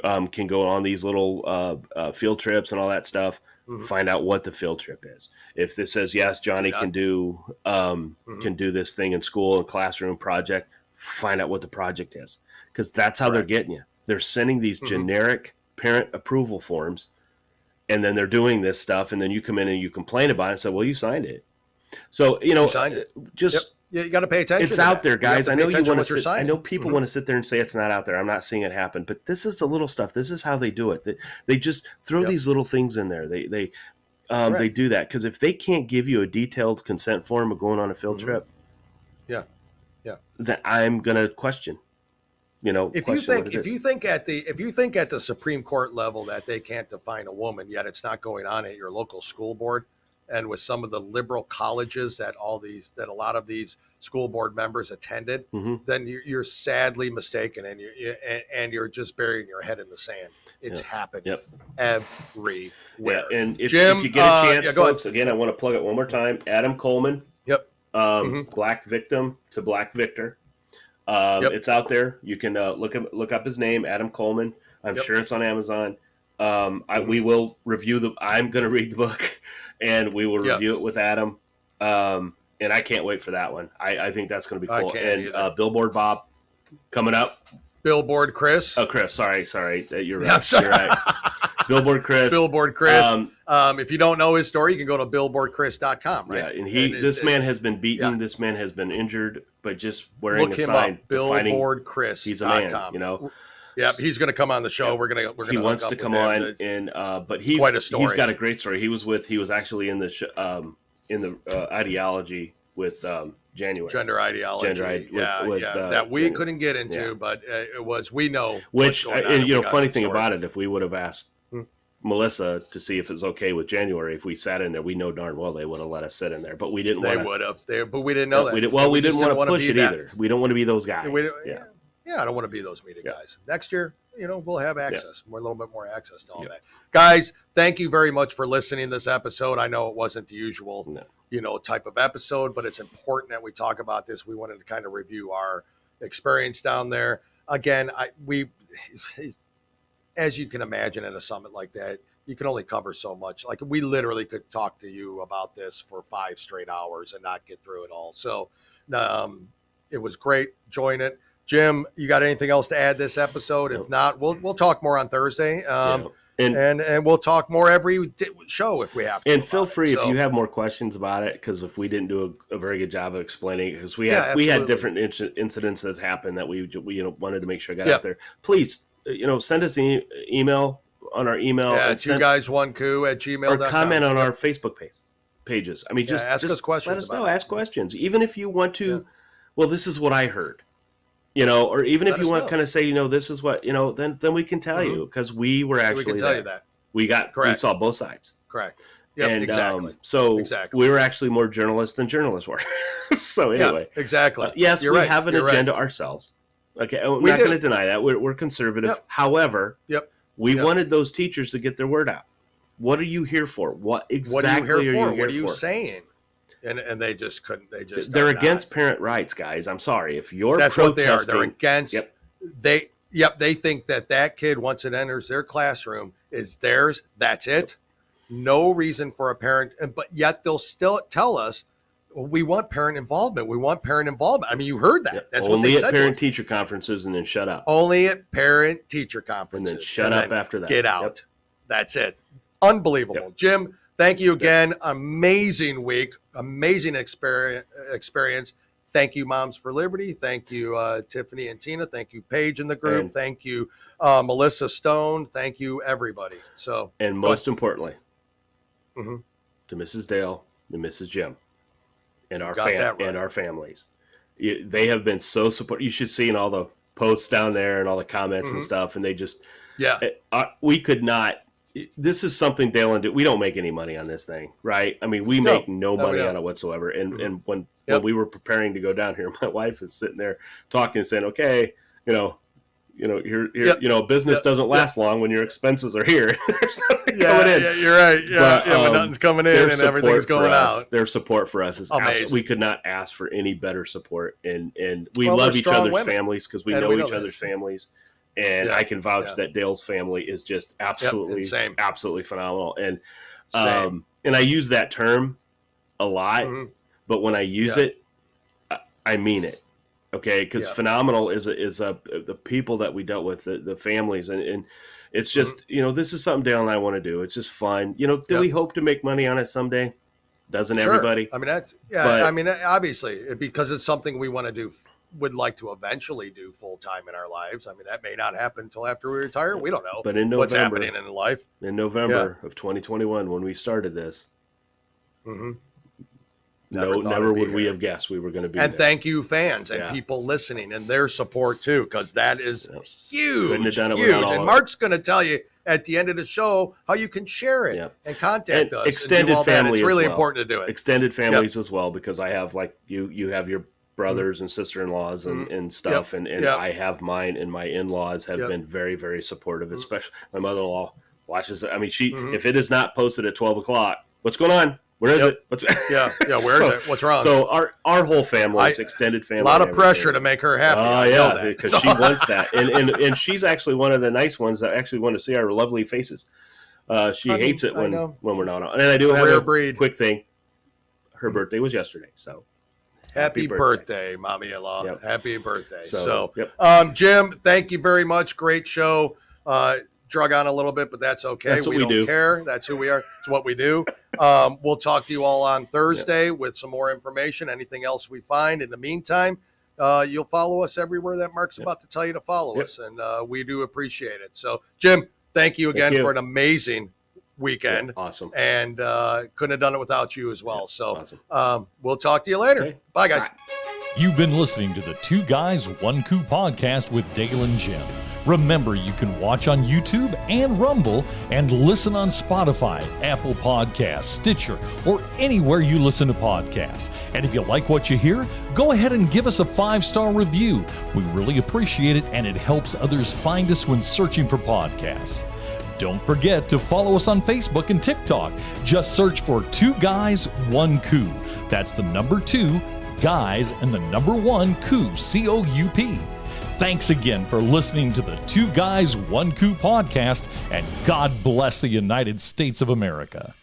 little field trips and all that stuff, find out what the field trip is. If this says, yes, Johnny can do this thing in school, a classroom project, find out what the project is. Because that's how they're getting you. They're sending these generic parent approval forms, and then they're doing this stuff, and then you come in and you complain about it and say, well, you signed it. So, just you got to pay attention. It's out there, guys. I know you want to I know people want to sit there and say it's not out there. I'm not seeing it happen, but this is the little stuff. This is how they do it. They just throw these little things in there. They do that because if they can't give you a detailed consent form of going on a field trip, then I'm going to question. If you think at the Supreme Court level that they can't define a woman, yet it's not going on at your local school board, and with some of the liberal colleges that a lot of these school board members attended, then you're sadly mistaken, and you're just burying your head in the sand. It's happening everywhere. And if Jim, you get a chance, folks, again, I want to plug it one more time. Adam Coleman. Black victim to Black Victor. It's out there. You can look up his name, Adam Coleman. I'm sure it's on Amazon. We will review I'm going to read the book, and we will review it with Adam. And I can't wait for that one. I think that's going to be cool. And Billboard Bob, coming up. Billboard Chris. Oh, Chris, sorry. You're right. Yeah, I'm sorry. You're right. Billboard Chris. Billboard Chris. If you don't know his story, you can go to billboardchris.com, right? Yeah, and this man has been beaten. Yeah. This man has been injured, but just wearing a sign. Billboardchris.com. He's a man, you know. Yeah, he's going to come on the show. Yeah. He wants to come on, and but he's quite a story. He's got a great story. He was actually in the ideology with January. Gender ideology. That we January. Couldn't get into, but it was, we know. Which, funny thing about it, if we would have asked Melissa to see if it's okay with January, if we sat in there, we know darn well they would have let us sit in there, but we didn't want to. They would have, but we didn't know that. We didn't want to push it either. We don't want to be those guys. I don't want to be those media guys. Next year, we'll have access. We're a little bit more access to all that. Guys, thank you very much for listening to this episode. I know it wasn't the usual, type of episode, but it's important that we talk about this. We wanted to kind of review our experience down there. Again, as you can imagine at a summit like that, you can only cover so much. Like, we literally could talk to you about this for 5 straight hours and not get through it all. So it was great. Enjoying it. Jim, you got anything else to add this episode? If not, we'll talk more on Thursday. And we'll talk more every show if we have to. And feel free if you have more questions about it, because if we didn't do a very good job of explaining it, because we had different incidents that happened that we wanted to make sure I got out there. Please, send us an email on our email. Yeah, it's YouGuysOneCoop@gmail.com. Or comment on our Facebook pages. I mean, just ask us questions. Let us know. Ask questions. Even if you want to, well, this is what I heard. Or even if you want to kind of say, this is what, then we can tell you, because we were actually we can tell you that. We saw both sides. Correct. Yeah, exactly. We were actually more journalists than journalists were. So anyway. Yeah, exactly. Yes, we have an agenda ourselves. Okay. I'm not going to deny that. We're conservative. Yep. However, we wanted those teachers to get their word out. What are you here for? What exactly are you here for? What are you saying? And they just couldn't. They're against parent rights, guys. I'm sorry. If you're that's protesting, what they are. They're against. They think that kid, once it enters their classroom, is theirs. That's it. No reason for a parent, but yet they'll still tell us, we want parent involvement. We want parent involvement. I mean, you heard that. That's only what they said. Only at parent-teacher conferences, and then shut up. Only at parent-teacher conferences. And then shut up after that. Get out. That's it. Unbelievable. Jim, thank you again. Amazing week. Amazing experience. Thank you, Moms for Liberty. Thank you, Tiffany and Tina. Thank you, Paige in the group. Thank you, Melissa Stone. Thank you, everybody. And most importantly, to Mrs. Dale and Mrs. Jim and our families. They have been so supportive. You should see in all the posts down there and all the comments and stuff. And they just, we could not. This is something Dale and we don't make any money on this thing, right? I mean, we make no money on it whatsoever. And when we were preparing to go down here, my wife is sitting there talking and saying, okay, business doesn't last long when your expenses are here. There's nothing coming in. Yeah, you're right. But nothing's coming in and everything's going out. Their support for us is amazing. We could not ask for any better support. And we love each other's families, because we know each other's families. And I can vouch that Dale's family is just absolutely phenomenal. And and I use that term a lot, but when I use it, I mean it. Okay, because phenomenal is the people that we dealt with, the families, and it's just this is something Dale and I want to do. It's just fun. Do we hope to make money on it someday? Doesn't everybody? I mean obviously, because it's something we want to do. Would like to eventually do full time in our lives. I mean, that may not happen until after we retire. We don't know. But in November, what's happening in life. In November of 2021, when we started this, never would we have guessed we were going to be. And thank you, fans and people listening, and their support too, because that is huge. Couldn't have done it huge. Without all and Mark's going to tell you at the end of the show how you can share it and contact us. Extended family. It's really important to do it. Extended families as well, because I have you have your brothers and sister-in-laws and stuff, and I have mine, and my in-laws have been very, very supportive. Especially my mother-in-law watches it. I mean, she if it is not posted at 12 o'clock, what's going on? Where is it? What's where is it? What's wrong? So our whole family, extended family, a lot of pressure to make her happy. Because she wants that, and she's actually one of the nice ones that actually want to see our lovely faces. She hates it when we're not on. And I do have a quick thing. Her birthday was yesterday, so. Happy birthday, mommy-in-law. Yep. Happy birthday. So, Jim, thank you very much. Great show. Drug on a little bit, but that's okay. That's what we don't do. care. That's who we are. It's what we do. We'll talk to you all on Thursday with some more information, anything else we find. In the meantime, you'll follow us everywhere that Mark's about to tell you to follow us, and we do appreciate it. So, Jim, thank you again for an amazing weekend. Awesome. And couldn't have done it without you as well. So awesome. We'll talk to you later. Okay. Bye, guys. Bye. You've been listening to the Two Guys, One Coup podcast with Dale and Jim. Remember, you can watch on YouTube and Rumble and listen on Spotify, Apple Podcasts, Stitcher, or anywhere you listen to podcasts. And if you like what you hear, go ahead and give us a 5-star review. We really appreciate it, and it helps others find us when searching for podcasts. Don't forget to follow us on Facebook and TikTok. Just search for Two Guys, One Coup. That's the number 2, guys, and the number 1, Coup, C-O-U-P. Thanks again for listening to the Two Guys, One Coup podcast, and God bless the United States of America.